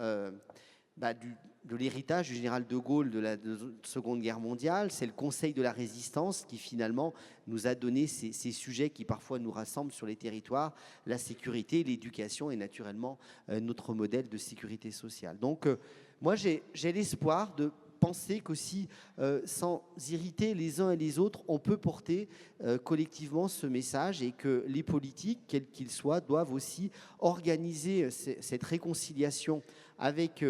de l'héritage du général de Gaulle de la Seconde Guerre mondiale. C'est le Conseil de la Résistance qui finalement nous a donné ces sujets qui parfois nous rassemblent sur les territoires, la sécurité, l'éducation et naturellement notre modèle de sécurité sociale. Donc moi j'ai l'espoir de penser qu'aussi, sans irriter les uns et les autres, on peut porter collectivement ce message et que les politiques, quels qu'ils soient, doivent aussi organiser cette réconciliation avec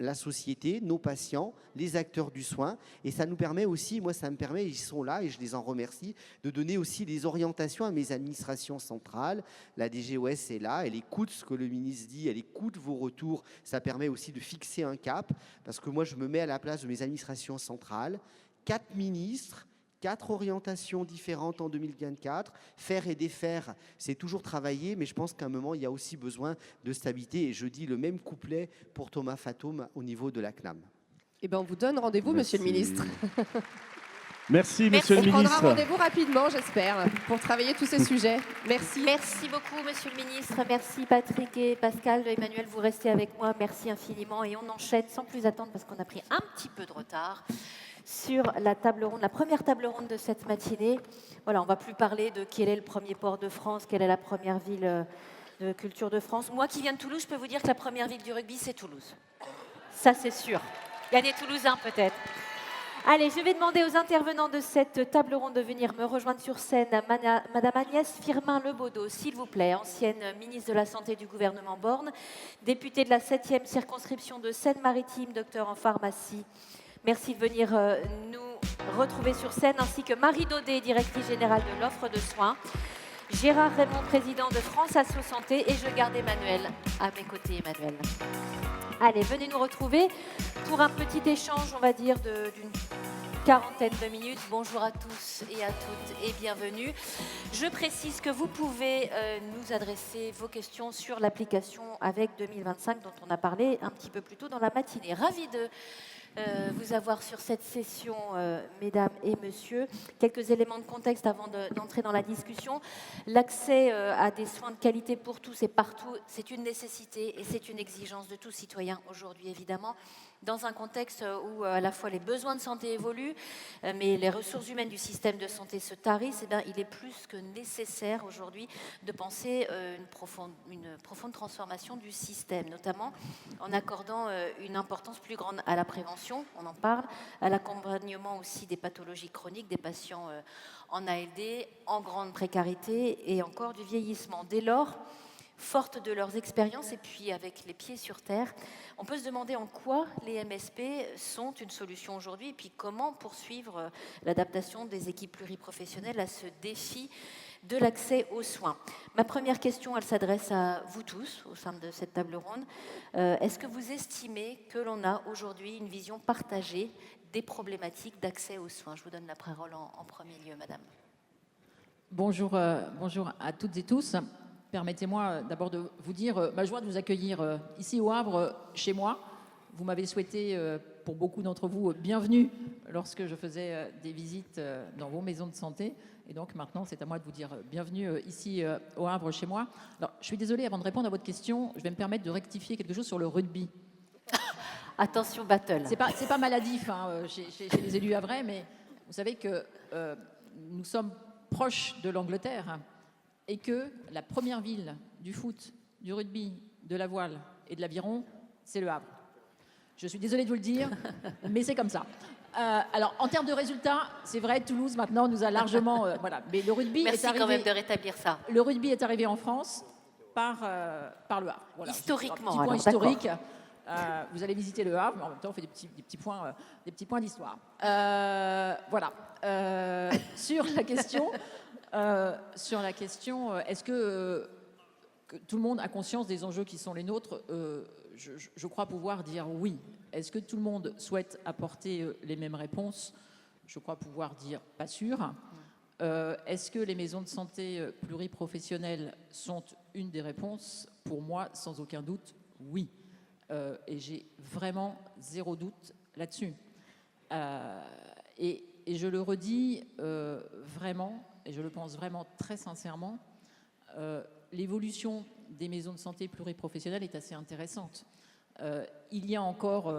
la société, nos patients, les acteurs du soin. Et ça nous permet aussi, moi ça me permet, ils sont là et je les en remercie, de donner aussi les orientations à mes administrations centrales. La DGOS est là, elle écoute ce que le ministre dit, elle écoute vos retours. Ça permet aussi de fixer un cap, parce que moi je me mets à la place de mes administrations centrales. 4 ministres, 4 orientations différentes en 2024. Faire et défaire, c'est toujours travailler, mais je pense qu'à un moment, il y a aussi besoin de stabilité. Et je dis le même couplet pour Thomas Fatoum au niveau de la CNAM. Eh bien, on vous donne rendez-vous, Monsieur le ministre. Merci, Monsieur le On prendra ministre. rendez-vous rapidement, j'espère, pour travailler tous ces sujets. Merci. Merci beaucoup, Monsieur le ministre. Merci, Patrick et Pascal. Emmanuel, vous restez avec moi. Merci infiniment. Et on enchaîne sans plus attendre, parce qu'on a pris un petit peu de retard, sur la table ronde, la première table ronde de cette matinée. Voilà, on ne va plus parler de quel est le premier port de France, quelle est la première ville de culture de France. Moi qui viens de Toulouse, je peux vous dire que la première ville du rugby, c'est Toulouse. Ça, c'est sûr. Il y a des Toulousains, peut-être. Allez, je vais demander aux intervenants de cette table ronde de venir me rejoindre sur scène. Madame Agnès Firmin-Lebaudot, s'il vous plaît, ancienne ministre de la Santé du gouvernement Borne, députée de la 7e circonscription de Seine-Maritime, docteur en pharmacie. Merci de venir nous retrouver sur scène, ainsi que Marie Daudet, directrice générale de l'offre de soins, Gérard Raymond, président de France Asso Santé, et je garde Emmanuel à mes côtés. Emmanuel. Allez, venez nous retrouver pour un petit échange, on va dire, d'une quarantaine de minutes. Bonjour à tous et à toutes et bienvenue. Je précise que vous pouvez nous adresser vos questions sur l'application avec 2025 dont on a parlé un petit peu plus tôt dans la matinée. Ravi de vous avoir sur cette session, mesdames et messieurs. Quelques éléments de contexte avant d'entrer dans la discussion. L'accès à des soins de qualité pour tous et partout, c'est une nécessité et c'est une exigence de tout citoyen aujourd'hui, évidemment. Dans un contexte où à la fois les besoins de santé évoluent, mais les ressources humaines du système de santé se tarissent, eh bien, il est plus que nécessaire aujourd'hui de penser une profonde transformation du système, notamment en accordant une importance plus grande à la prévention, on en parle, à l'accompagnement aussi des pathologies chroniques, des patients en ALD, en grande précarité et encore du vieillissement. Dès lors, fortes de leurs expériences et puis avec les pieds sur terre, on peut se demander en quoi les MSP sont une solution aujourd'hui et puis comment poursuivre l'adaptation des équipes pluriprofessionnelles à ce défi de l'accès aux soins. Ma première question, elle s'adresse à vous tous au sein de cette table ronde. Est-ce que vous estimez que l'on a aujourd'hui une vision partagée des problématiques d'accès aux soins? Je vous donne la parole en premier lieu, madame. Bonjour à toutes et tous. Permettez-moi d'abord de vous dire ma joie de vous accueillir ici au Havre, chez moi. Vous m'avez souhaité, pour beaucoup d'entre vous, bienvenue lorsque je faisais des visites dans vos maisons de santé. Et donc maintenant, c'est à moi de vous dire bienvenue ici au Havre, chez moi. Alors, je suis désolée, avant de répondre à votre question, je vais me permettre de rectifier quelque chose sur le rugby. Attention, battle. C'est pas maladif chez les élus havrais, mais vous savez que nous sommes proches de l'Angleterre et que la première ville du foot, du rugby, de la voile et de l'aviron, c'est le Havre. Je suis désolée de vous le dire, mais c'est comme ça. Alors, en termes de résultats, c'est vrai, Toulouse, maintenant, nous a largement... voilà. Mais le rugby Merci est arrivé... quand même de rétablir ça. Le rugby est arrivé en France par le Havre. Voilà. Historiquement, un petit point alors, historique. Vous allez visiter le Havre, mais en même temps, on fait des petits points d'histoire. Voilà. Sur la question... est-ce que tout le monde a conscience des enjeux qui sont les nôtres? Je crois pouvoir dire oui. Est-ce que tout le monde souhaite apporter les mêmes réponses? Je crois pouvoir dire pas sûr. Est-ce que les maisons de santé pluriprofessionnelles sont une des réponses? Pour moi, sans aucun doute, oui. Et j'ai vraiment zéro doute là-dessus. Et je le redis vraiment, et je le pense vraiment très sincèrement, l'évolution des maisons de santé pluriprofessionnelles est assez intéressante. Il y a encore,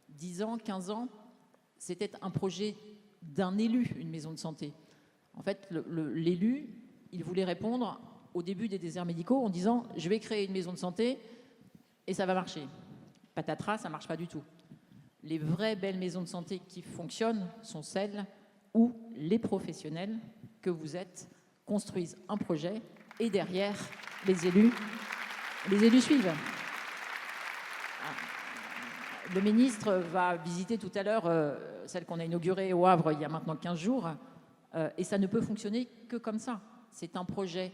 10 ans, 15 ans, c'était un projet d'un élu, une maison de santé. En fait, l'élu, il voulait répondre au début des déserts médicaux en disant « je vais créer une maison de santé et ça va marcher ». Patatras, ça ne marche pas du tout. les vraies belles maisons de santé qui fonctionnent sont celles où les professionnels que vous êtes construisent un projet et derrière, les élus suivent. Le ministre va visiter tout à l'heure celle qu'on a inaugurée au Havre il y a maintenant 15 jours, et ça ne peut fonctionner que comme ça. C'est un projet,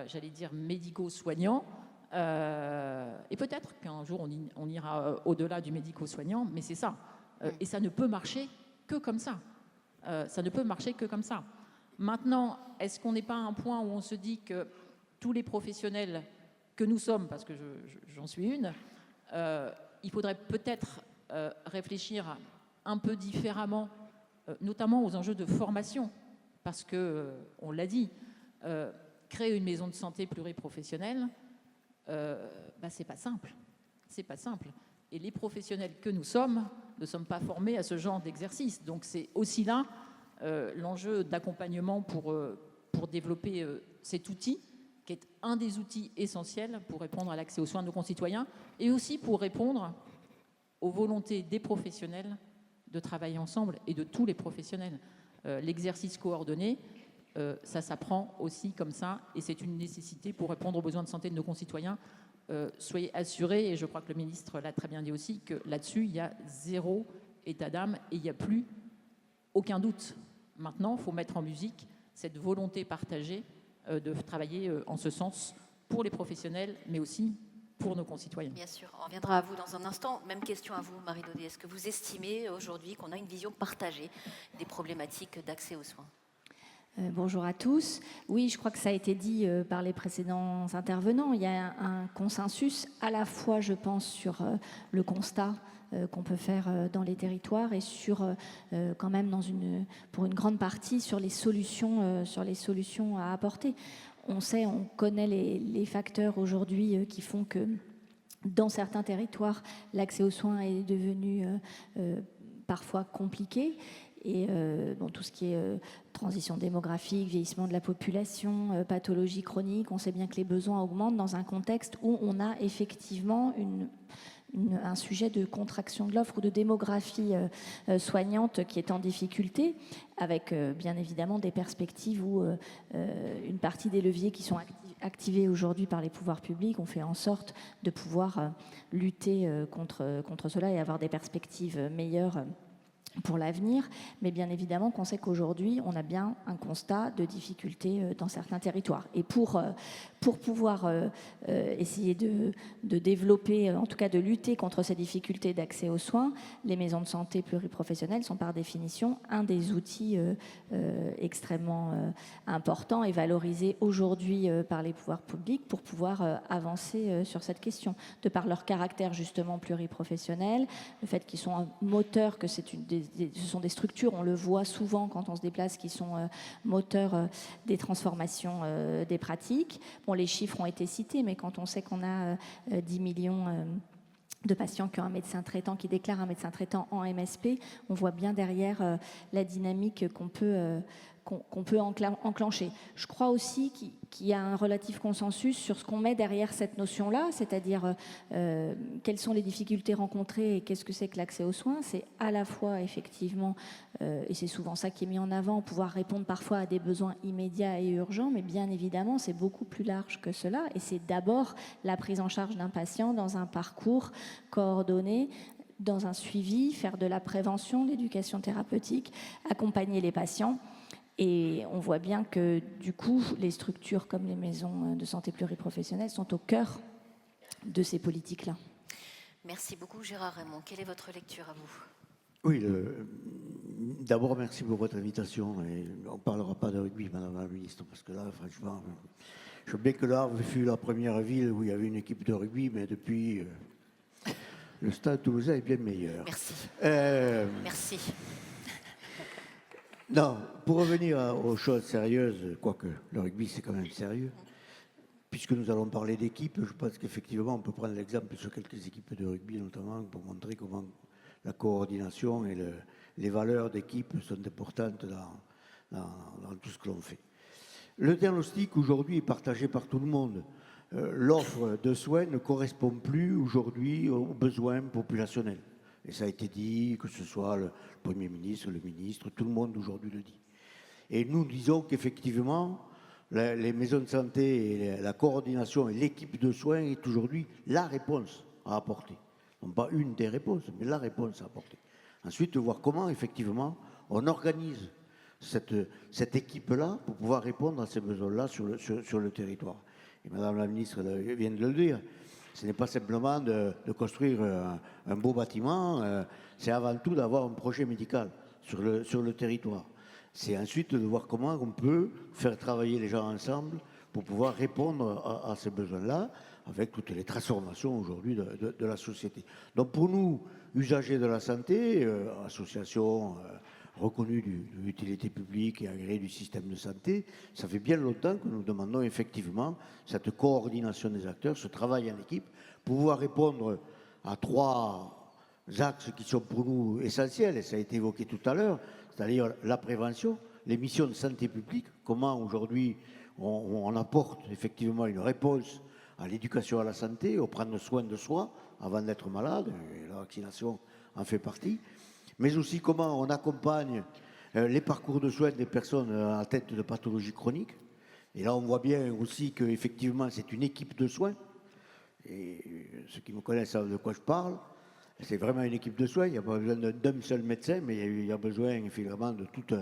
j'allais dire, médico-soignant, et peut-être qu'un jour on ira au-delà du médico-soignant, mais c'est ça. Et ça ne peut marcher que comme ça. Ça ne peut marcher que comme ça. Maintenant, est-ce qu'on n'est pas à un point où on se dit que tous les professionnels que nous sommes, parce que j'en suis une, il faudrait peut-être réfléchir un peu différemment, notamment aux enjeux de formation, parce que, on l'a dit, créer une maison de santé pluriprofessionnelle, c'est pas simple. C'est pas simple. Et les professionnels que nous sommes ne sommes pas formés à ce genre d'exercice. Donc c'est aussi là l'enjeu d'accompagnement pour développer cet outil, qui est un des outils essentiels pour répondre à l'accès aux soins de nos concitoyens et aussi pour répondre aux volontés des professionnels de travailler ensemble et de tous les professionnels. L'exercice coordonné, ça s'apprend aussi comme ça et c'est une nécessité pour répondre aux besoins de santé de nos concitoyens. Soyez assurés, et je crois que le ministre l'a très bien dit aussi, que là-dessus, il y a zéro état d'âme et il n'y a plus aucun doute. Maintenant, il faut mettre en musique cette volonté partagée de travailler en ce sens pour les professionnels, mais aussi pour nos concitoyens. Bien sûr, on reviendra à vous dans un instant. Même question à vous, Marie Daudet. Est-ce que vous estimez aujourd'hui qu'on a une vision partagée des problématiques d'accès aux soins ? Bonjour à tous. Oui, je crois que ça a été dit par les précédents intervenants. Il y a un consensus à la fois, je pense, sur le constat qu'on peut faire dans les territoires et sur, quand même, pour une grande partie, sur les solutions à apporter. On connaît les facteurs aujourd'hui qui font que dans certains territoires, l'accès aux soins est devenu parfois compliqué. Et tout ce qui est transition démographique, vieillissement de la population, pathologie chronique, on sait bien que les besoins augmentent dans un contexte où on a effectivement un sujet de contraction de l'offre ou de démographie soignante qui est en difficulté, avec bien évidemment des perspectives où une partie des leviers qui sont activés aujourd'hui par les pouvoirs publics ont fait en sorte de pouvoir lutter contre cela et avoir des perspectives meilleures pour l'avenir, mais bien évidemment qu'on sait qu'aujourd'hui, on a bien un constat de difficulté dans certains territoires. Et pour pouvoir essayer de développer, en tout cas de lutter contre ces difficultés d'accès aux soins, les maisons de santé pluriprofessionnelles sont par définition un des outils extrêmement importants et valorisés aujourd'hui par les pouvoirs publics pour pouvoir avancer sur cette question, de par leur caractère justement pluriprofessionnel, le fait qu'ils sont un moteur, que ce sont des structures, on le voit souvent quand on se déplace, qui sont moteurs des transformations des pratiques. Bon, les chiffres ont été cités, mais quand on sait qu'on a 10 millions de patients qui ont un médecin traitant, qui déclarent un médecin traitant en MSP, on voit bien derrière la dynamique qu'on peut enclencher. Je crois aussi qu'il y a un relatif consensus sur ce qu'on met derrière cette notion-là, c'est-à-dire quelles sont les difficultés rencontrées et qu'est-ce que c'est que l'accès aux soins. C'est à la fois, effectivement, et c'est souvent ça qui est mis en avant, pouvoir répondre parfois à des besoins immédiats et urgents, mais bien évidemment, c'est beaucoup plus large que cela, et c'est d'abord la prise en charge d'un patient dans un parcours coordonné, dans un suivi, faire de la prévention, de l'éducation thérapeutique, accompagner les patients. Et on voit bien que, du coup, les structures comme les maisons de santé pluriprofessionnelles sont au cœur de ces politiques-là. Merci beaucoup, Gérard Raymond. Quelle est votre lecture à vous ? Oui, d'abord, merci pour votre invitation. Et on ne parlera pas de rugby, Madame la Ministre, parce que là, franchement, je sais bien que là, vous fut la première ville où il y avait une équipe de rugby, mais depuis, le Stade Toulousain est bien meilleur. Merci. Merci. Non, pour revenir aux choses sérieuses, quoique le rugby c'est quand même sérieux, puisque nous allons parler d'équipes, je pense qu'effectivement on peut prendre l'exemple sur quelques équipes de rugby notamment pour montrer comment la coordination et les valeurs d'équipe sont importantes dans tout ce que l'on fait. Le diagnostic aujourd'hui est partagé par tout le monde. L'offre de soins ne correspond plus aujourd'hui aux besoins populationnels. Et ça a été dit, que ce soit le Premier ministre, le ministre, tout le monde aujourd'hui le dit. Et nous disons qu'effectivement, les maisons de santé, et la coordination et l'équipe de soins est aujourd'hui la réponse à apporter. Non pas une des réponses, mais la réponse à apporter. Ensuite, de voir comment, effectivement, on organise cette équipe-là pour pouvoir répondre à ces besoins-là sur le territoire. Et Madame la ministre vient de le dire, ce n'est pas simplement de construire un beau bâtiment, c'est avant tout d'avoir un projet médical sur le territoire. C'est ensuite de voir comment on peut faire travailler les gens ensemble pour pouvoir répondre à ces besoins-là, avec toutes les transformations aujourd'hui de la société. Donc pour nous, usagers de la santé, associations reconnues d'utilité publique et agréées du système de santé, ça fait bien longtemps que nous demandons effectivement cette coordination des acteurs, ce travail en équipe, pour pouvoir répondre à 3 axes qui sont pour nous essentiels, et ça a été évoqué tout à l'heure, c'est-à-dire la prévention, les missions de santé publique, comment aujourd'hui on apporte effectivement une réponse à l'éducation à la à prendre soin de soi avant d'être malade, et la vaccination en fait partie, mais aussi comment on accompagne les parcours de soins des personnes à tête de pathologies chroniques. Et là, on voit bien aussi qu'effectivement, c'est une équipe de soins. Et ceux qui me connaissent savent de quoi je parle. C'est vraiment une équipe de soins. Il n'y a pas besoin d'un seul médecin, mais il y a besoin évidemment de toute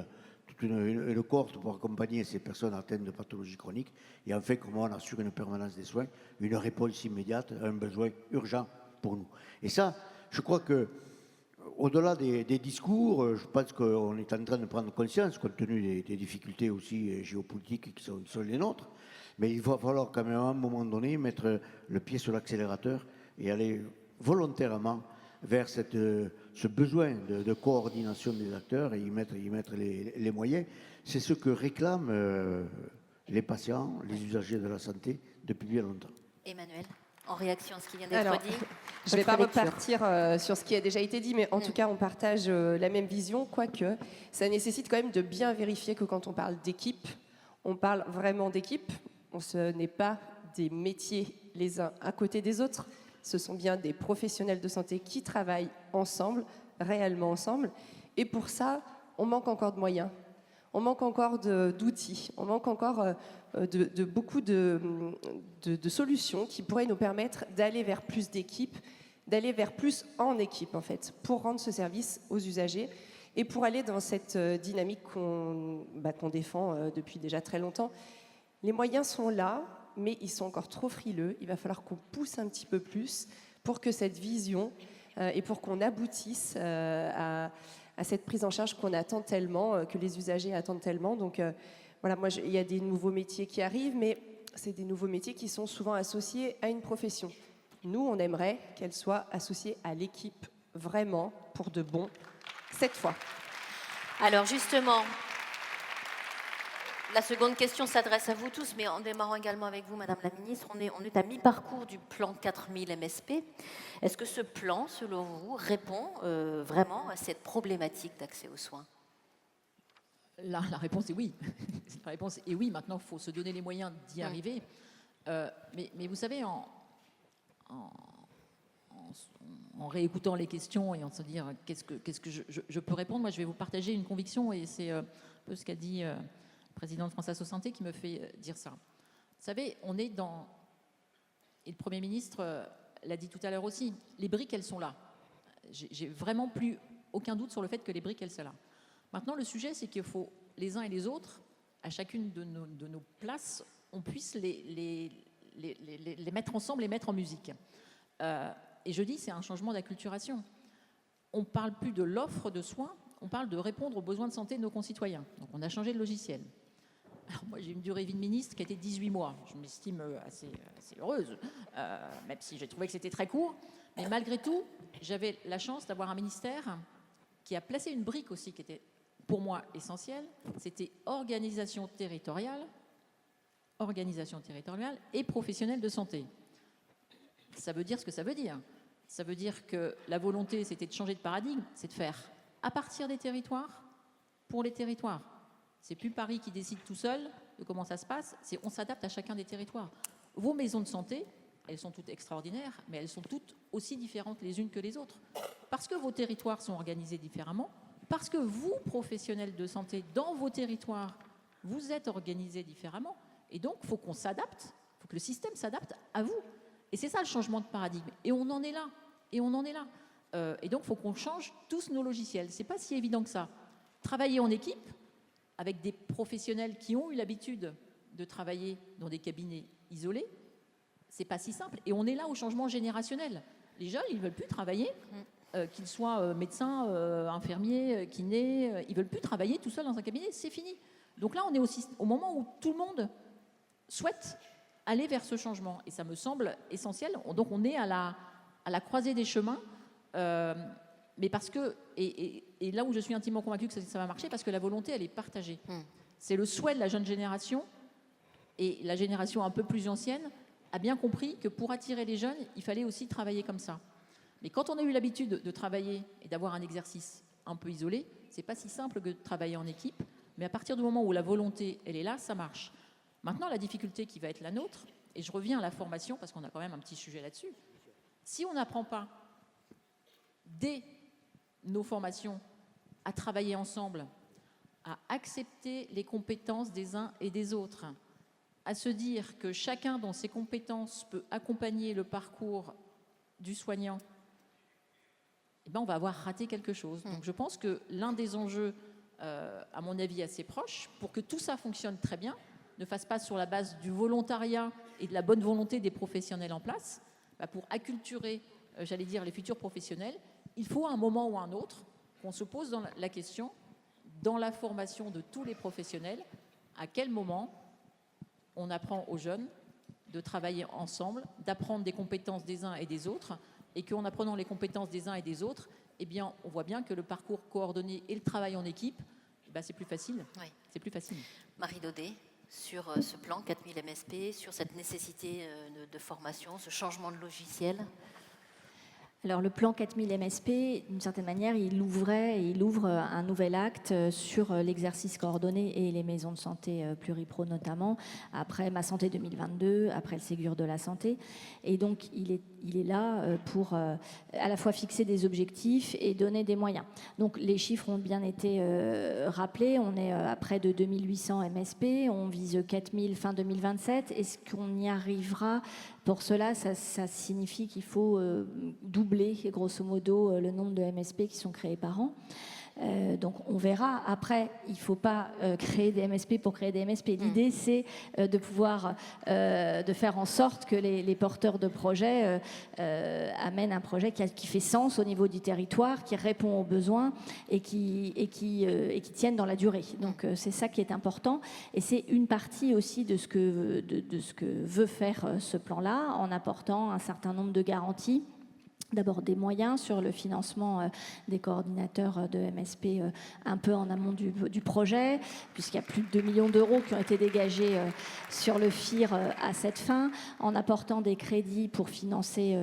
une cohorte pour accompagner ces personnes atteintes de pathologies chroniques. Et en fait, comment on assure une permanence des soins, une réponse immédiate à un besoin urgent pour nous. Et ça, je crois que au-delà des discours, je pense qu'on est en train de prendre conscience, compte tenu des difficultés aussi géopolitiques qui sont les nôtres, mais il va falloir quand même à un moment donné mettre le pied sur l'accélérateur et aller volontairement vers ce besoin de coordination des acteurs et y mettre les moyens. C'est ce que réclament les patients, les usagers de la santé depuis bien longtemps. Emmanuel, en réaction à ce qui vient d'être dit. Je ne vais pas repartir sur ce qui a déjà été dit, mais en tout cas, on partage la même vision, quoique ça nécessite quand même de bien vérifier que quand on parle d'équipe, on parle vraiment d'équipe. Ce n'est pas des métiers les uns à côté des autres. Ce sont bien des professionnels de santé qui travaillent ensemble, réellement ensemble. Et pour ça, on manque encore de moyens. On manque encore d'outils. On manque encore de beaucoup de solutions qui pourraient nous permettre d'aller vers plus d'équipes, d'aller vers plus en équipe, en fait, pour rendre ce service aux usagers et pour aller dans cette dynamique qu'on défend depuis déjà très longtemps. Les moyens sont là, mais ils sont encore trop frileux. Il va falloir qu'on pousse un petit peu plus pour que cette vision et pour qu'on aboutisse à cette prise en charge qu'on attend tellement, que les usagers attendent tellement. Donc voilà, moi, il y a des nouveaux métiers qui arrivent, mais c'est des nouveaux métiers qui sont souvent associés à une profession. Nous, on aimerait qu'elle soit associée à l'équipe, vraiment, pour de bon, cette fois. Alors justement, la seconde question s'adresse à vous tous, mais en démarrant également avec vous, Madame la Ministre, on est à mi-parcours du plan 4000 MSP. Est-ce que ce plan, selon vous, répond vraiment à cette problématique d'accès aux soins ? La réponse est oui. La réponse est oui. Maintenant, il faut se donner les moyens d'y arriver. Mais vous savez, en réécoutant les questions et en se dire qu'est-ce que je peux répondre, moi, je vais vous partager une conviction, et c'est un peu ce qu'a dit le président de France Asso Santé qui me fait dire ça. Vous savez, on est dans... Et le Premier ministre l'a dit tout à l'heure aussi, les briques, elles sont là. J'ai vraiment plus aucun doute sur le fait que les briques, elles sont là. Maintenant, le sujet, c'est qu'il faut, les uns et les autres, à chacune de nos places, on puisse les mettre ensemble, les mettre en musique. Et je dis, c'est un changement d'acculturation. On ne parle plus de l'offre de soins, on parle de répondre aux besoins de santé de nos concitoyens. Donc on a changé de logiciel. Alors moi, j'ai une durée de vie de ministre qui a été 18 mois. Je m'estime assez heureuse, même si j'ai trouvé que c'était très court. Mais malgré tout, j'avais la chance d'avoir un ministère qui a placé une brique aussi qui était pour moi essentielle. C'était organisation territoriale et professionnelle de santé. Ça veut dire ce que ça veut dire. Ça veut dire que la volonté, c'était de changer de paradigme, c'est de faire à partir des territoires, pour les territoires. C'est plus Paris qui décide tout seul de comment ça se passe, c'est on s'adapte à chacun des territoires. Vos maisons de santé, elles sont toutes extraordinaires, mais elles sont toutes aussi différentes les unes que les autres. parce que vos territoires sont organisés différemment, parce que vous, professionnels de santé, dans vos territoires, vous êtes organisés différemment. Et donc, il faut qu'on s'adapte, il faut que le système s'adapte à vous. Et c'est ça le changement de paradigme. Et on en est là. Et donc, il faut qu'on change tous nos logiciels. Ce n'est pas si évident que ça. Travailler en équipe, avec des professionnels qui ont eu l'habitude de travailler dans des cabinets isolés, c'est pas si simple. Et on est là au changement générationnel. Les jeunes, ils ne veulent plus travailler, qu'ils soient médecins, infirmiers, kinés, ils veulent plus travailler tout seuls dans un cabinet, c'est fini. Donc là, on est au moment où tout le monde souhaite aller vers ce changement. Et ça me semble essentiel. Donc on est à la croisée des chemins, mais parce que, et là où je suis intimement convaincue que ça va marcher, parce que la volonté, elle est partagée. C'est le souhait de la jeune génération, et la génération un peu plus ancienne a bien compris que pour attirer les jeunes, il fallait aussi travailler comme ça. Mais quand on a eu l'habitude de travailler et d'avoir un exercice un peu isolé, c'est pas si simple que de travailler en équipe, mais à partir du moment où la volonté, elle est là, ça marche. Maintenant, la difficulté qui va être la nôtre, et je reviens à la formation, parce qu'on a quand même un petit sujet là-dessus, si on n'apprend pas dès nos formations à travailler ensemble, à accepter les compétences des uns et des autres, à se dire que chacun dans ses compétences peut accompagner le parcours du soignant, eh ben on va avoir raté quelque chose. Donc je pense que l'un des enjeux, à mon avis assez proche, pour que tout ça fonctionne très bien, ne fasse pas sur la base du volontariat et de la bonne volonté des professionnels en place, bah pour acculturer, j'allais dire, les futurs professionnels, il faut à un moment ou à un autre qu'on se pose dans la question, dans la formation de tous les professionnels, à quel moment on apprend aux jeunes de travailler ensemble, d'apprendre des compétences des uns et des autres, et qu'en apprenant les compétences des uns et des autres, eh bien, on voit bien que le parcours coordonné et le travail en équipe, bah, c'est plus facile. Oui. C'est plus facile. Marie Daudet, sur ce plan 4000 MSP, sur cette nécessité de formation, ce changement de logiciel. Alors le plan 4000 MSP, d'une certaine manière, il ouvre un nouvel acte sur l'exercice coordonné et les maisons de santé pluripro notamment, après Ma Santé 2022, après le Ségur de la Santé. Et donc il est là pour à la fois fixer des objectifs et donner des moyens. Donc les chiffres ont bien été rappelés, on est à près de 2800 MSP, on vise 4000 fin 2027. Est-ce qu'on y arrivera ? Pour cela, ça signifie qu'il faut doubler, grosso modo, le nombre de MSP qui sont créés par an. Donc on verra. Après, il ne faut pas créer des MSP pour créer des MSP. L'idée, c'est de pouvoir de faire en sorte que les porteurs de projets amènent un projet qui fait sens au niveau du territoire, qui répond aux besoins et qui tienne dans la durée. Donc c'est ça qui est important. Et c'est une partie aussi de ce que veut faire ce plan-là, en apportant un certain nombre de garanties. D'abord des moyens sur le financement des coordinateurs de MSP un peu en amont du projet, puisqu'il y a plus de 2 millions d'euros qui ont été dégagés sur le FIR à cette fin, en apportant des crédits pour financer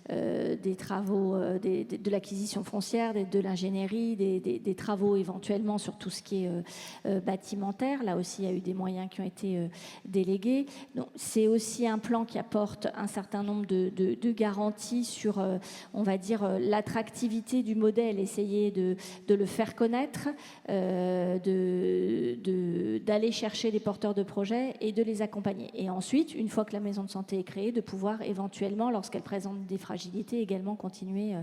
des travaux, de l'acquisition foncière, de l'ingénierie, des travaux éventuellement sur tout ce qui est bâtimentaire. Là aussi, il y a eu des moyens qui ont été délégués. Donc, c'est aussi un plan qui apporte un certain nombre de garanties sur on va dire, l'attractivité du modèle, essayer de le faire connaître, d'aller chercher les porteurs de projets et de les accompagner. Et ensuite, une fois que la maison de santé est créée, de pouvoir éventuellement, lorsqu'elle présente des fragilités, également continuer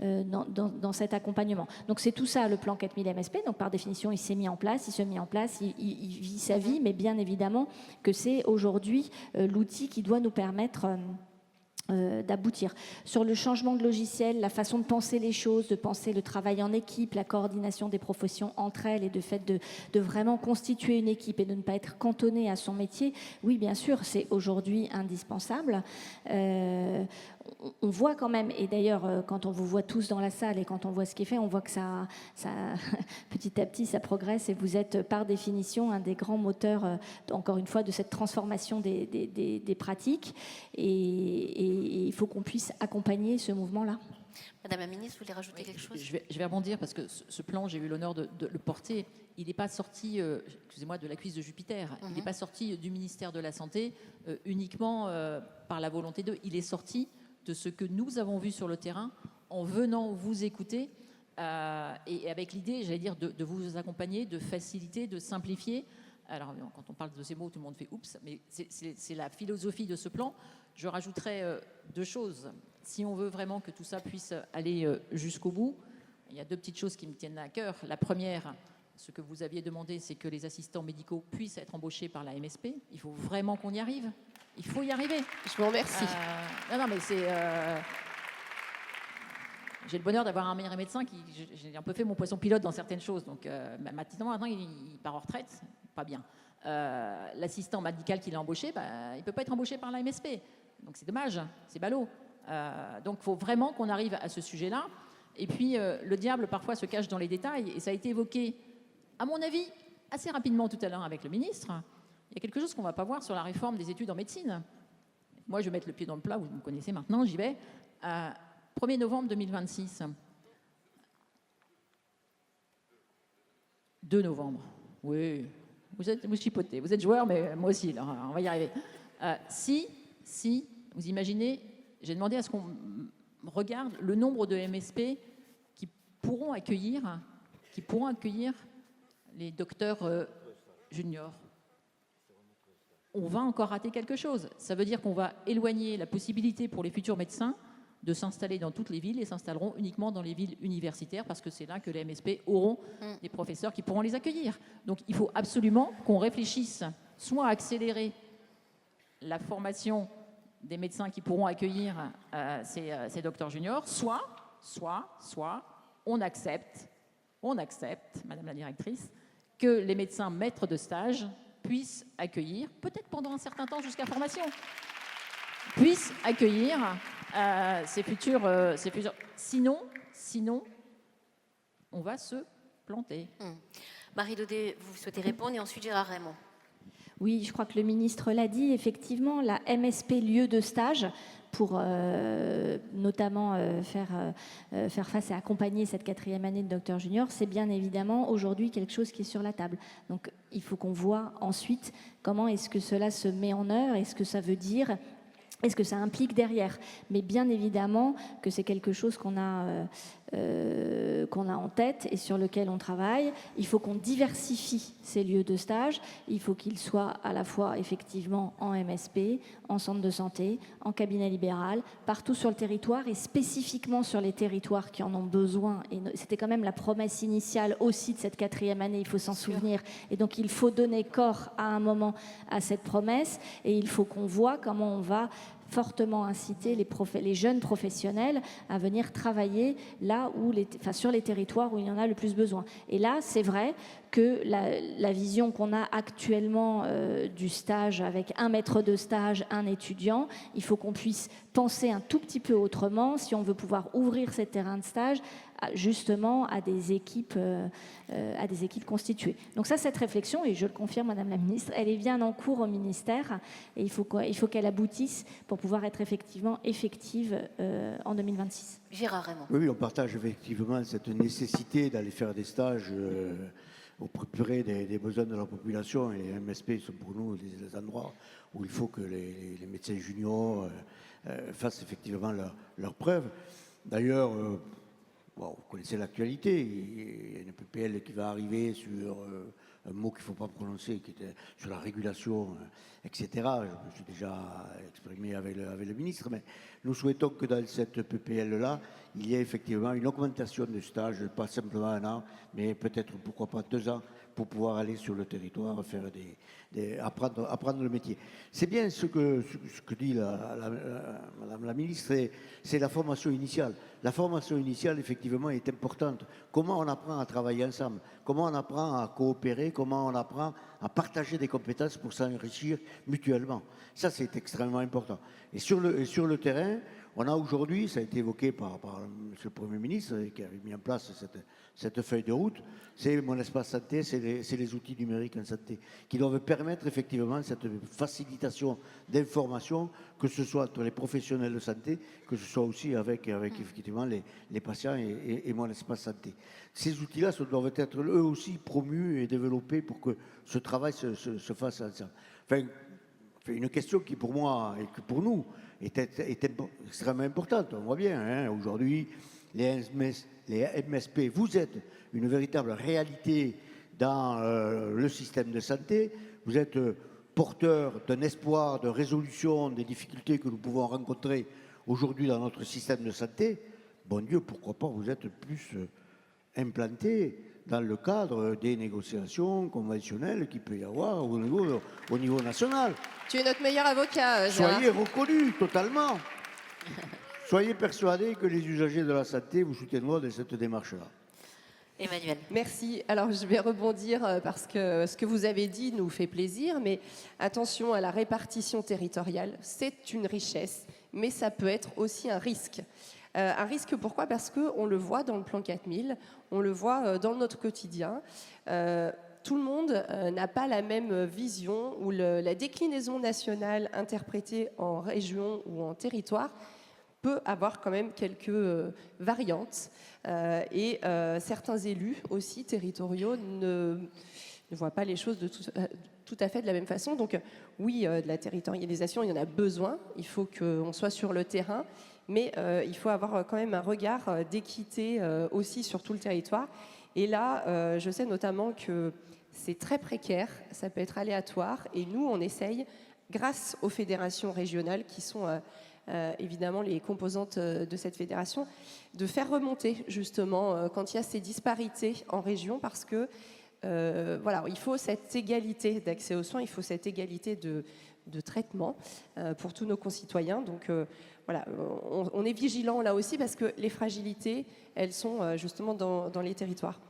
dans cet accompagnement. Donc c'est tout ça, le plan 4000 MSP. Donc par définition, il s'est mis en place, il vit sa vie, mais bien évidemment que c'est aujourd'hui l'outil qui doit nous permettre d'aboutir. Sur le changement de logiciel, la façon de penser les choses, de penser le travail en équipe, la coordination des professions entre elles et de fait de vraiment constituer une équipe et de ne pas être cantonné à son métier, oui, bien sûr, c'est aujourd'hui indispensable. On voit quand même, et d'ailleurs, quand on vous voit tous dans la salle et quand on voit ce qui est fait, on voit que ça petit à petit, ça progresse et vous êtes par définition un des grands moteurs, encore une fois, de cette transformation des pratiques. Et il faut qu'on puisse accompagner ce mouvement-là. Madame la ministre, vous voulez rajouter quelque chose ? Je vais rebondir parce que ce plan, j'ai eu l'honneur de le porter. Il n'est pas sorti, excusez-moi, de la cuisse de Jupiter. Il n'est pas sorti du ministère de la Santé uniquement par la volonté d'eux. Il est sorti de ce que nous avons vu sur le terrain en venant vous écouter et avec l'idée, j'allais dire, de vous accompagner, de faciliter, de simplifier. Alors, quand on parle de ces mots, tout le monde fait « oups », mais c'est la philosophie de ce plan. Je rajouterais 2 choses. Si on veut vraiment que tout ça puisse aller jusqu'au bout, il y a 2 petites choses qui me tiennent à cœur. La première, ce que vous aviez demandé, c'est que les assistants médicaux puissent être embauchés par la MSP. Il faut vraiment qu'on y arrive. Il faut y arriver. Je vous remercie. Non, mais c'est... J'ai le bonheur d'avoir un meilleur médecin j'ai un peu fait mon poisson pilote dans certaines choses. Donc, maintenant, il part en retraite. Pas bien. L'assistant médical qu'il a embauché, il ne peut pas être embauché par la MSP. Donc, c'est dommage. C'est ballot. Donc, il faut vraiment qu'on arrive à ce sujet-là. Et puis, le diable, parfois, se cache dans les détails. Et ça a été évoqué, à mon avis, assez rapidement tout à l'heure avec le ministre. Il y a quelque chose qu'on ne va pas voir sur la réforme des études en médecine. Moi, je vais mettre le pied dans le plat, vous me connaissez maintenant, j'y vais. 1er novembre 2026. 2 novembre. Oui, vous chipotez. Vous êtes joueur, mais moi aussi, là, on va y arriver. Si, vous imaginez, j'ai demandé à ce qu'on regarde le nombre de MSP qui pourront accueillir les docteurs juniors. On va encore rater quelque chose. Ça veut dire qu'on va éloigner la possibilité pour les futurs médecins de s'installer dans toutes les villes et s'installeront uniquement dans les villes universitaires parce que c'est là que les MSP auront des professeurs qui pourront les accueillir. Donc il faut absolument qu'on réfléchisse soit à accélérer la formation des médecins qui pourront accueillir ces docteurs juniors, soit on accepte, Madame la directrice, que les médecins maîtres de stage puissent accueillir, peut-être pendant un certain temps jusqu'à formation, puissent accueillir ces futurs. Sinon, on va se planter. Marie Daudet, vous souhaitez répondre et ensuite Gérard Raymond. Oui, je crois que le ministre l'a dit, effectivement, la MSP lieu de stage pour notamment faire face et accompagner cette 4e année de docteur junior, c'est bien évidemment aujourd'hui quelque chose qui est sur la table. Donc il faut qu'on voit ensuite comment est-ce que cela se met en œuvre, est-ce que ça veut dire, est-ce que ça implique derrière. Mais bien évidemment que c'est quelque chose qu'on a en tête et sur lequel on travaille. Il faut qu'on diversifie ces lieux de stage. Il faut qu'ils soient à la fois effectivement en MSP, en centre de santé, en cabinet libéral, partout sur le territoire et spécifiquement sur les territoires qui en ont besoin. Et c'était quand même la promesse initiale aussi de cette 4e année, il faut s'en souvenir. Et donc il faut donner corps à un moment à cette promesse et il faut qu'on voit comment on va fortement inciter les jeunes professionnels à venir travailler là où sur les territoires où il y en a le plus besoin. Et là, c'est vrai que la vision qu'on a actuellement du stage avec un maître de stage, un étudiant, il faut qu'on puisse penser un tout petit peu autrement si on veut pouvoir ouvrir ces terrains de stage justement à des équipes constituées. Donc ça, cette réflexion, et je le confirme, Madame la Ministre, elle est bien en cours au ministère et il faut qu'elle aboutisse pour pouvoir être effectivement effective en 2026. Gérard Raymond. Oui, on partage effectivement cette nécessité d'aller faire des stages au plus près des besoins de la population, et les MSP sont pour nous des endroits où il faut que les médecins juniors fassent effectivement leur preuve. D'ailleurs, vous connaissez l'actualité, il y a une PPL qui va arriver sur un mot qu'il ne faut pas prononcer, qui était sur la régulation, etc. Je me suis déjà exprimé avec le ministre, mais nous souhaitons que dans cette PPL-là, il y ait effectivement une augmentation de stage, pas simplement 1 an, mais peut-être, pourquoi pas 2 ans, pour pouvoir aller sur le territoire, faire apprendre le métier. C'est bien ce que dit Madame la ministre, c'est la formation initiale. La formation initiale, effectivement, est importante. Comment on apprend à travailler ensemble? Comment on apprend à coopérer? Comment on apprend à partager des compétences pour s'enrichir mutuellement? Ça, c'est extrêmement important. Et sur le terrain, on a aujourd'hui, ça a été évoqué par M. le Premier ministre, qui avait mis en place cette feuille de route, c'est Mon Espace Santé, c'est les outils numériques en santé, qui doivent permettre effectivement cette facilitation d'information, que ce soit entre les professionnels de santé, que ce soit aussi avec effectivement les patients et Mon Espace Santé. Ces outils-là doivent être eux aussi promus et développés pour que ce travail se fasse ensemble. une question qui pour moi et que pour nous est extrêmement importante. On voit bien, hein, aujourd'hui, les MSP, vous êtes une véritable réalité dans le système de santé. Vous êtes porteur d'un espoir de résolution des difficultés que nous pouvons rencontrer aujourd'hui dans notre système de santé. Bon Dieu, pourquoi pas vous êtes plus implanté dans le cadre des négociations conventionnelles qu'il peut y avoir au niveau national. Tu es notre meilleur avocat, Gérard. Soyez reconnus totalement. Soyez persuadés que les usagers de la santé vous soutiendront dans cette démarche-là. Emmanuel. Merci. Alors, je vais rebondir parce que ce que vous avez dit nous fait plaisir, mais attention à la répartition territoriale. C'est une richesse, mais ça peut être aussi un risque. Un risque, pourquoi? Parce qu'on le voit dans le plan 4000, on le voit dans notre quotidien. Tout le monde n'a pas la même vision, ou la déclinaison nationale interprétée en région ou en territoire peut avoir quand même quelques variantes. Et certains élus aussi territoriaux ne voient pas les choses tout à fait de la même façon. Donc oui, de la territorialisation, il y en a besoin. Il faut qu'on soit sur le terrain. Mais il faut avoir quand même un regard d'équité aussi sur tout le territoire. Et là, je sais notamment que c'est très précaire, ça peut être aléatoire. Et nous, on essaye, grâce aux fédérations régionales, qui sont évidemment les composantes de cette fédération, de faire remonter justement quand il y a ces disparités en région, parce que voilà, il faut cette égalité d'accès aux soins, il faut cette égalité de traitement pour tous nos concitoyens. Donc voilà, on est vigilant là aussi parce que les fragilités, elles sont justement dans les territoires.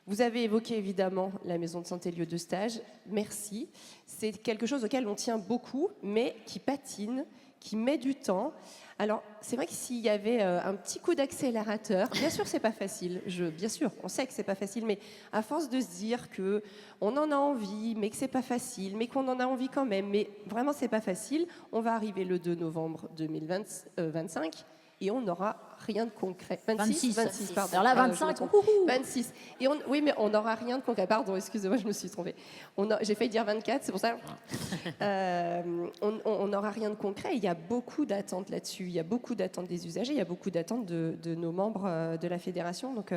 Vous avez évoqué évidemment la maison de santé lieu de stage. Merci. C'est quelque chose auquel on tient beaucoup, mais qui patine, qui met du temps. Alors, c'est vrai que s'il y avait un petit coup d'accélérateur, bien sûr, c'est pas facile. Bien sûr, on sait que c'est pas facile, mais à force de se dire que on en a envie, mais que c'est pas facile, mais qu'on en a envie quand même, mais vraiment c'est pas facile, on va arriver le 2 novembre 2025 et on n'aura rien de concret. 26, pardon. Alors là, 25, 26. Et oui, mais on n'aura rien de concret. Pardon, excusez-moi, je me suis trompée. J'ai failli dire 24, c'est pour ça. On n'aura rien de concret. Il y a beaucoup d'attentes là-dessus. Il y a beaucoup d'attentes des usagers. Il y a beaucoup d'attentes de nos membres de la fédération. Donc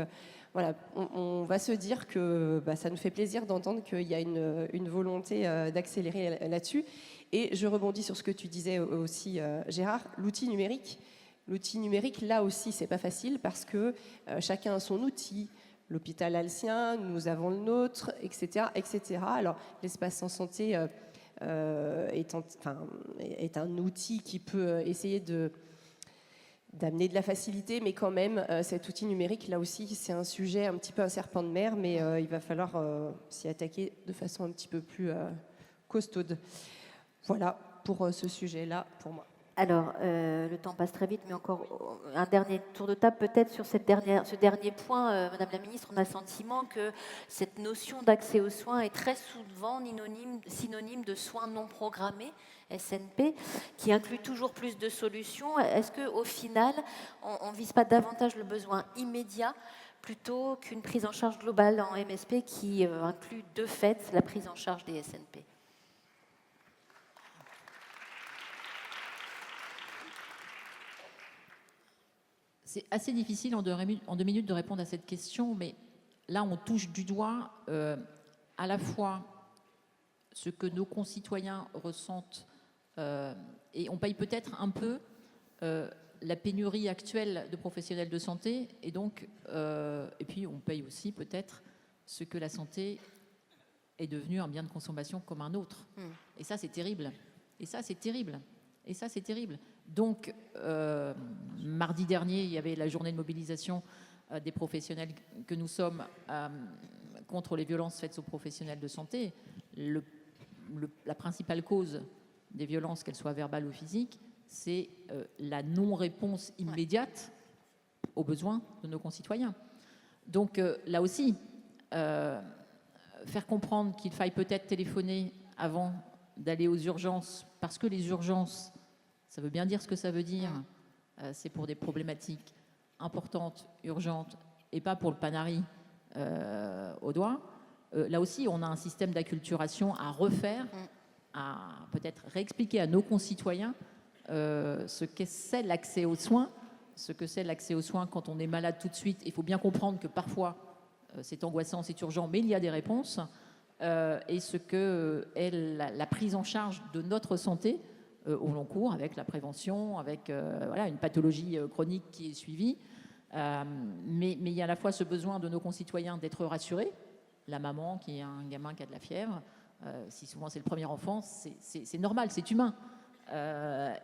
voilà, on va se dire que ça nous fait plaisir d'entendre qu'il y a une volonté d'accélérer là-dessus. Et je rebondis sur ce que tu disais aussi, Gérard, l'outil numérique. L'outil numérique, là aussi, c'est pas facile parce que chacun a son outil. L'hôpital a le sien, nous avons le nôtre, etc., etc. Alors, l'espace en santé est un outil qui peut essayer d'amener de la facilité, mais quand même, cet outil numérique, là aussi, c'est un sujet un petit peu un serpent de mer, mais il va falloir s'y attaquer de façon un petit peu plus costaude. Voilà pour ce sujet-là, pour moi. Alors, le temps passe très vite, mais encore un dernier tour de table peut-être sur ce dernier point. Madame la Ministre, on a le sentiment que cette notion d'accès aux soins est très souvent synonyme de soins non programmés, SNP, qui inclut toujours plus de solutions. Est-ce qu'au final, on ne vise pas davantage le besoin immédiat plutôt qu'une prise en charge globale en MSP qui inclut de fait la prise en charge des SNP ? C'est assez difficile en 2 minutes de répondre à cette question, mais là, on touche du doigt à la fois ce que nos concitoyens ressentent et on paye peut-être un peu la pénurie actuelle de professionnels de santé et donc, et puis on paye aussi peut-être ce que la santé est devenue un bien de consommation comme un autre. Et ça, c'est terrible. Et ça, c'est terrible. Et ça, c'est terrible. Donc, mardi dernier, il y avait la journée de mobilisation des professionnels que nous sommes contre les violences faites aux professionnels de santé. La principale cause des violences, qu'elles soient verbales ou physiques, c'est la non-réponse immédiate aux besoins de nos concitoyens. Donc, là aussi, faire comprendre qu'il faille peut-être téléphoner avant d'aller aux urgences, parce que les urgences, ça veut bien dire ce que ça veut dire. C'est pour des problématiques importantes, urgentes, et pas pour le panari au doigt. Là aussi, on a un système d'acculturation à refaire à peut-être réexpliquer à nos concitoyens ce que c'est l'accès aux soins, quand on est malade tout de suite. Il faut bien comprendre que parfois, c'est angoissant, c'est urgent, mais il y a des réponses. Et ce que est la prise en charge de notre santé au long cours, avec la prévention, avec une pathologie chronique qui est suivie. Mais il y a à la fois ce besoin de nos concitoyens d'être rassurés. La maman qui a un gamin qui a de la fièvre, si souvent c'est le premier enfant, c'est normal, c'est humain.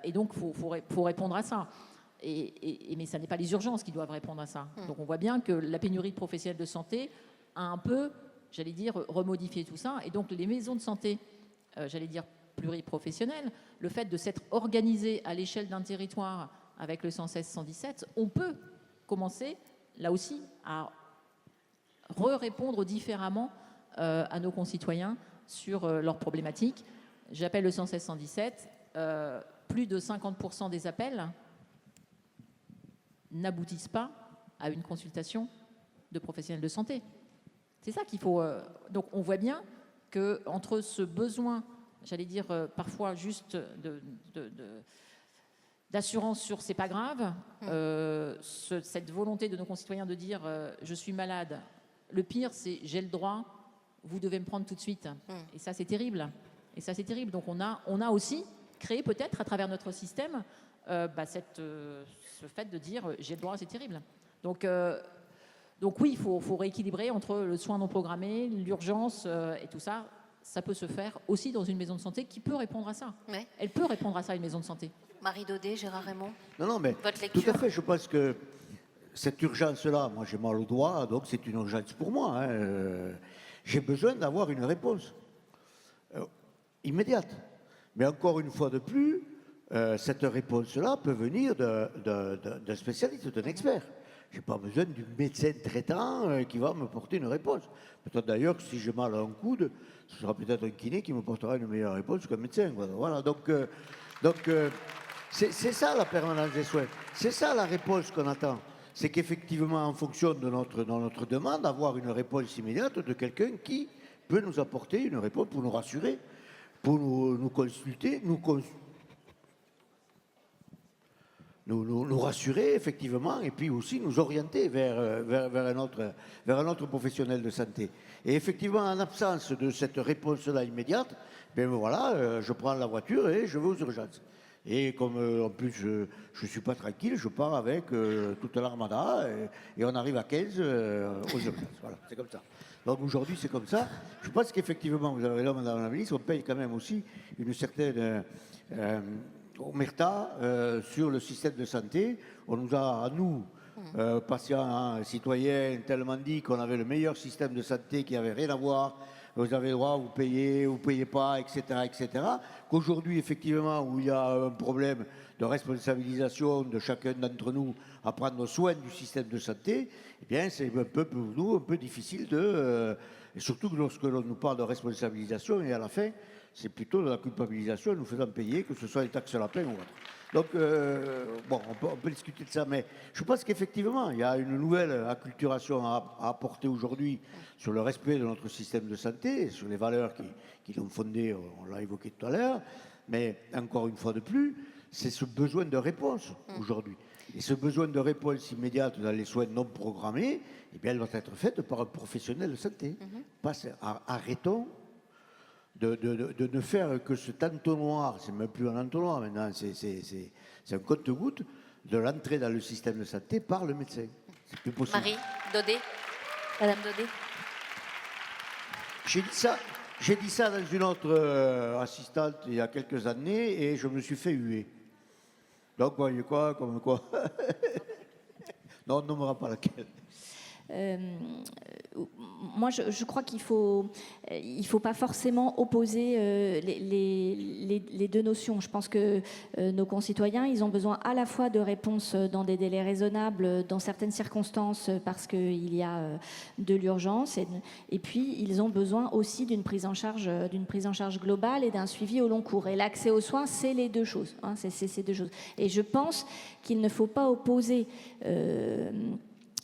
Et donc, il faut répondre à ça. Mais ce n'est pas les urgences qui doivent répondre à ça. Donc, on voit bien que la pénurie de professionnels de santé a un peu, j'allais dire, remodifié tout ça. Et donc, les maisons de santé, j'allais dire, pluriprofessionnelles, le fait de s'être organisé à l'échelle d'un territoire avec le 116-117, on peut commencer, là aussi, à répondre différemment à nos concitoyens sur leurs problématiques. J'appelle le 116-117. Plus de 50% des appels n'aboutissent pas à une consultation de professionnels de santé. C'est ça qu'il faut... Donc on voit bien qu'entre ce besoin, j'allais dire parfois juste d'assurance sur c'est pas grave, cette volonté de nos concitoyens de dire je suis malade, le pire c'est j'ai le droit, vous devez me prendre tout de suite. Et ça c'est terrible. Donc on a aussi créé peut-être à travers notre système ce fait de dire j'ai le droit, c'est terrible. Donc oui, il faut rééquilibrer entre le soin non programmé, l'urgence et tout ça. Ça peut se faire aussi dans une maison de santé qui peut répondre à ça. Ouais. Elle peut répondre à ça, une maison de santé. Marie Daudet, Gérard Raymond. Non, mais votre lecture. Tout à fait. Je pense que cette urgence-là, moi j'ai mal au doigt, donc c'est une urgence pour moi. Hein. J'ai besoin d'avoir une réponse immédiate. Mais encore une fois de plus, cette réponse-là peut venir d'un spécialiste, d'un expert. Je n'ai pas besoin du médecin traitant qui va me porter une réponse. Peut-être d'ailleurs que si j'ai mal à un coude, ce sera peut-être un kiné qui me portera une meilleure réponse qu'un médecin. Voilà. Donc c'est ça la permanence des soins. C'est ça la réponse qu'on attend. C'est qu'effectivement, en fonction de notre demande, avoir une réponse immédiate de quelqu'un qui peut nous apporter une réponse pour nous rassurer, pour nous consulter, nous rassurer effectivement et puis aussi nous orienter vers un autre professionnel de santé. Et effectivement, en absence de cette réponse-là immédiate, ben voilà, je prends la voiture et je vais aux urgences. Et comme en plus je ne suis pas tranquille, je pars avec toute l'armada et on arrive à 15 aux urgences. Voilà, c'est comme ça. Donc aujourd'hui, c'est comme ça. Je pense qu'effectivement, vous avez raison, Madame la Ministre, on paye quand même aussi une certaine omerta sur le système de santé. On nous a, à nous, patients, citoyens, tellement dit qu'on avait le meilleur système de santé qui n'avait rien à voir. Vous avez le droit, vous payez pas, etc., etc. Qu'aujourd'hui, effectivement, où il y a un problème de responsabilisation de chacun d'entre nous à prendre soin du système de santé, eh bien, c'est un peu pour nous un peu difficile et surtout que lorsque l'on nous parle de responsabilisation, et à la fin, c'est plutôt de la culpabilisation, nous faisant payer, que ce soit les taxes lapins ou autre. Donc, on peut discuter de ça, mais je pense qu'effectivement, il y a une nouvelle acculturation à apporter aujourd'hui sur le respect de notre système de santé, sur les valeurs qui l'ont fondé, on l'a évoqué tout à l'heure, mais encore une fois de plus, c'est ce besoin de réponse aujourd'hui. Et ce besoin de réponse immédiate dans les soins non programmés, eh bien, elle doit être faite par un professionnel de santé. Arrêtons de ne faire que cet entonnoir, c'est même plus un entonnoir maintenant, c'est un compte-gouttes de l'entrée dans le système de santé par le médecin. C'est plus possible. Marie Daudet, Madame Daudet. J'ai dit ça dans une autre assistante il y a quelques années et je me suis fait huer. Donc, voyez quoi, comme quoi. Non, on ne nommera pas laquelle. Moi, je crois qu'il faut pas forcément opposer les deux notions. Je pense que nos concitoyens, ils ont besoin à la fois de réponses dans des délais raisonnables, dans certaines circonstances, parce qu'il y a de l'urgence, et puis ils ont besoin aussi d'une prise en charge globale et d'un suivi au long cours. Et l'accès aux soins, c'est les deux choses. C'est ces deux choses. Et je pense qu'il ne faut pas opposer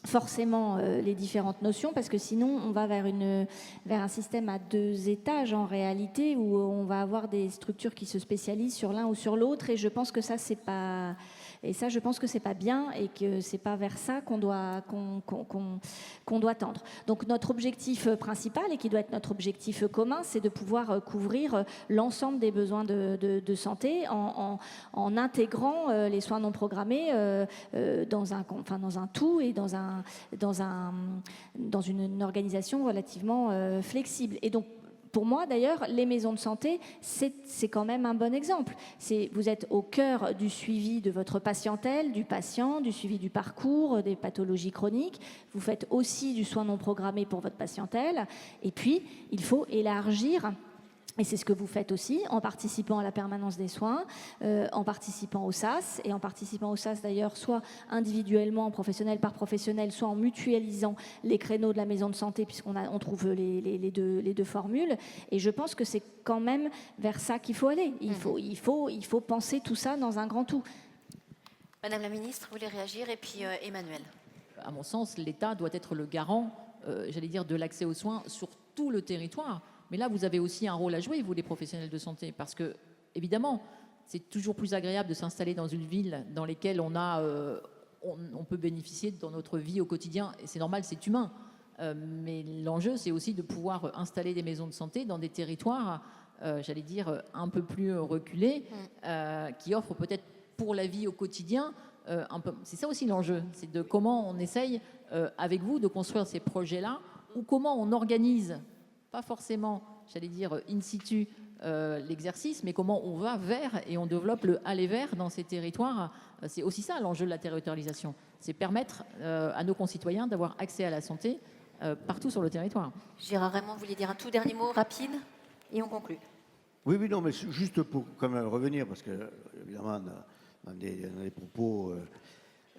forcément les différentes notions, parce que sinon on va vers un système à 2 étages en réalité, où on va avoir des structures qui se spécialisent sur l'un ou sur l'autre, et je pense que ça c'est pas bien, et que c'est pas vers ça qu'on doit tendre. Donc notre objectif principal, et qui doit être notre objectif commun, c'est de pouvoir couvrir l'ensemble des besoins de santé en intégrant les soins non programmés dans un tout, et dans une organisation relativement flexible. Et donc, pour moi, d'ailleurs, les maisons de santé, c'est quand même un bon exemple. Vous êtes au cœur du suivi de votre patientèle, du patient, du suivi du parcours, des pathologies chroniques. Vous faites aussi du soin non programmé pour votre patientèle. Et puis, il faut élargir. Et c'est ce que vous faites aussi, en participant à la permanence des soins, en participant au SAS, et en participant au SAS d'ailleurs, soit individuellement, professionnel par professionnel, soit en mutualisant les créneaux de la maison de santé, puisqu'on trouve les deux formules. Et je pense que c'est quand même vers ça qu'il faut aller. Il faut penser tout ça dans un grand tout. Madame la ministre, vous voulez réagir, et puis Emmanuel. À mon sens, l'État doit être le garant, de l'accès aux soins sur tout le territoire. Mais là, vous avez aussi un rôle à jouer, vous, les professionnels de santé, parce que, évidemment, c'est toujours plus agréable de s'installer dans une ville dans laquelle on peut bénéficier dans notre vie au quotidien, et c'est normal, c'est humain. Mais l'enjeu, c'est aussi de pouvoir installer des maisons de santé dans des territoires, un peu plus reculés, qui offrent peut-être pour la vie au quotidien, c'est ça aussi l'enjeu, c'est de comment on essaye, avec vous, de construire ces projets-là, ou comment on organise, pas forcément, in situ l'exercice, mais comment on va vers et on développe le aller vers dans ces territoires. C'est aussi ça l'enjeu de la territorialisation. C'est permettre à nos concitoyens d'avoir accès à la santé partout sur le territoire. Gérard Raymond, vous voulez dire un tout dernier mot rapide et on conclut. Oui, non, mais juste pour quand même revenir, parce que évidemment, dans des propos,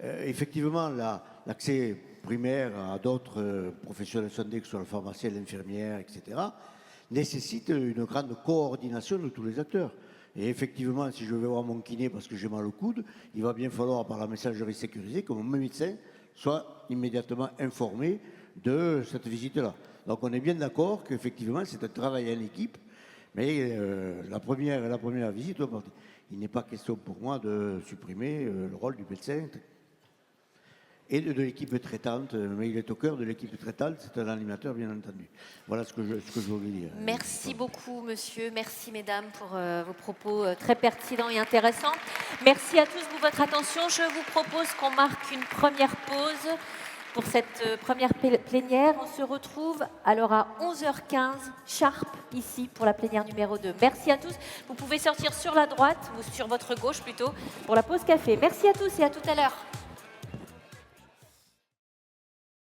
effectivement, l'accès primaire à d'autres professionnels de santé, que ce soit le pharmacien, l'infirmière, etc., nécessite une grande coordination de tous les acteurs. Et effectivement, si je vais voir mon kiné parce que j'ai mal au coude, il va bien falloir, par la messagerie sécurisée, que mon médecin soit immédiatement informé de cette visite-là. Donc on est bien d'accord qu'effectivement, c'est un travail en équipe, mais la première visite, il n'est pas question pour moi de supprimer le rôle du médecin et de l'équipe traitante, mais il est au cœur de l'équipe traitante, c'est un animateur bien entendu. Voilà ce que je voulais dire. Merci beaucoup monsieur, merci mesdames pour vos propos très pertinents et intéressants. Merci à tous pour votre attention. Je vous propose qu'on marque une première pause pour cette première plénière. On se retrouve alors à 11h15 sharp ici pour la plénière numéro 2. Merci à tous. Vous pouvez sortir sur la droite ou sur votre gauche plutôt pour la pause café. Merci à tous et à tout à l'heure.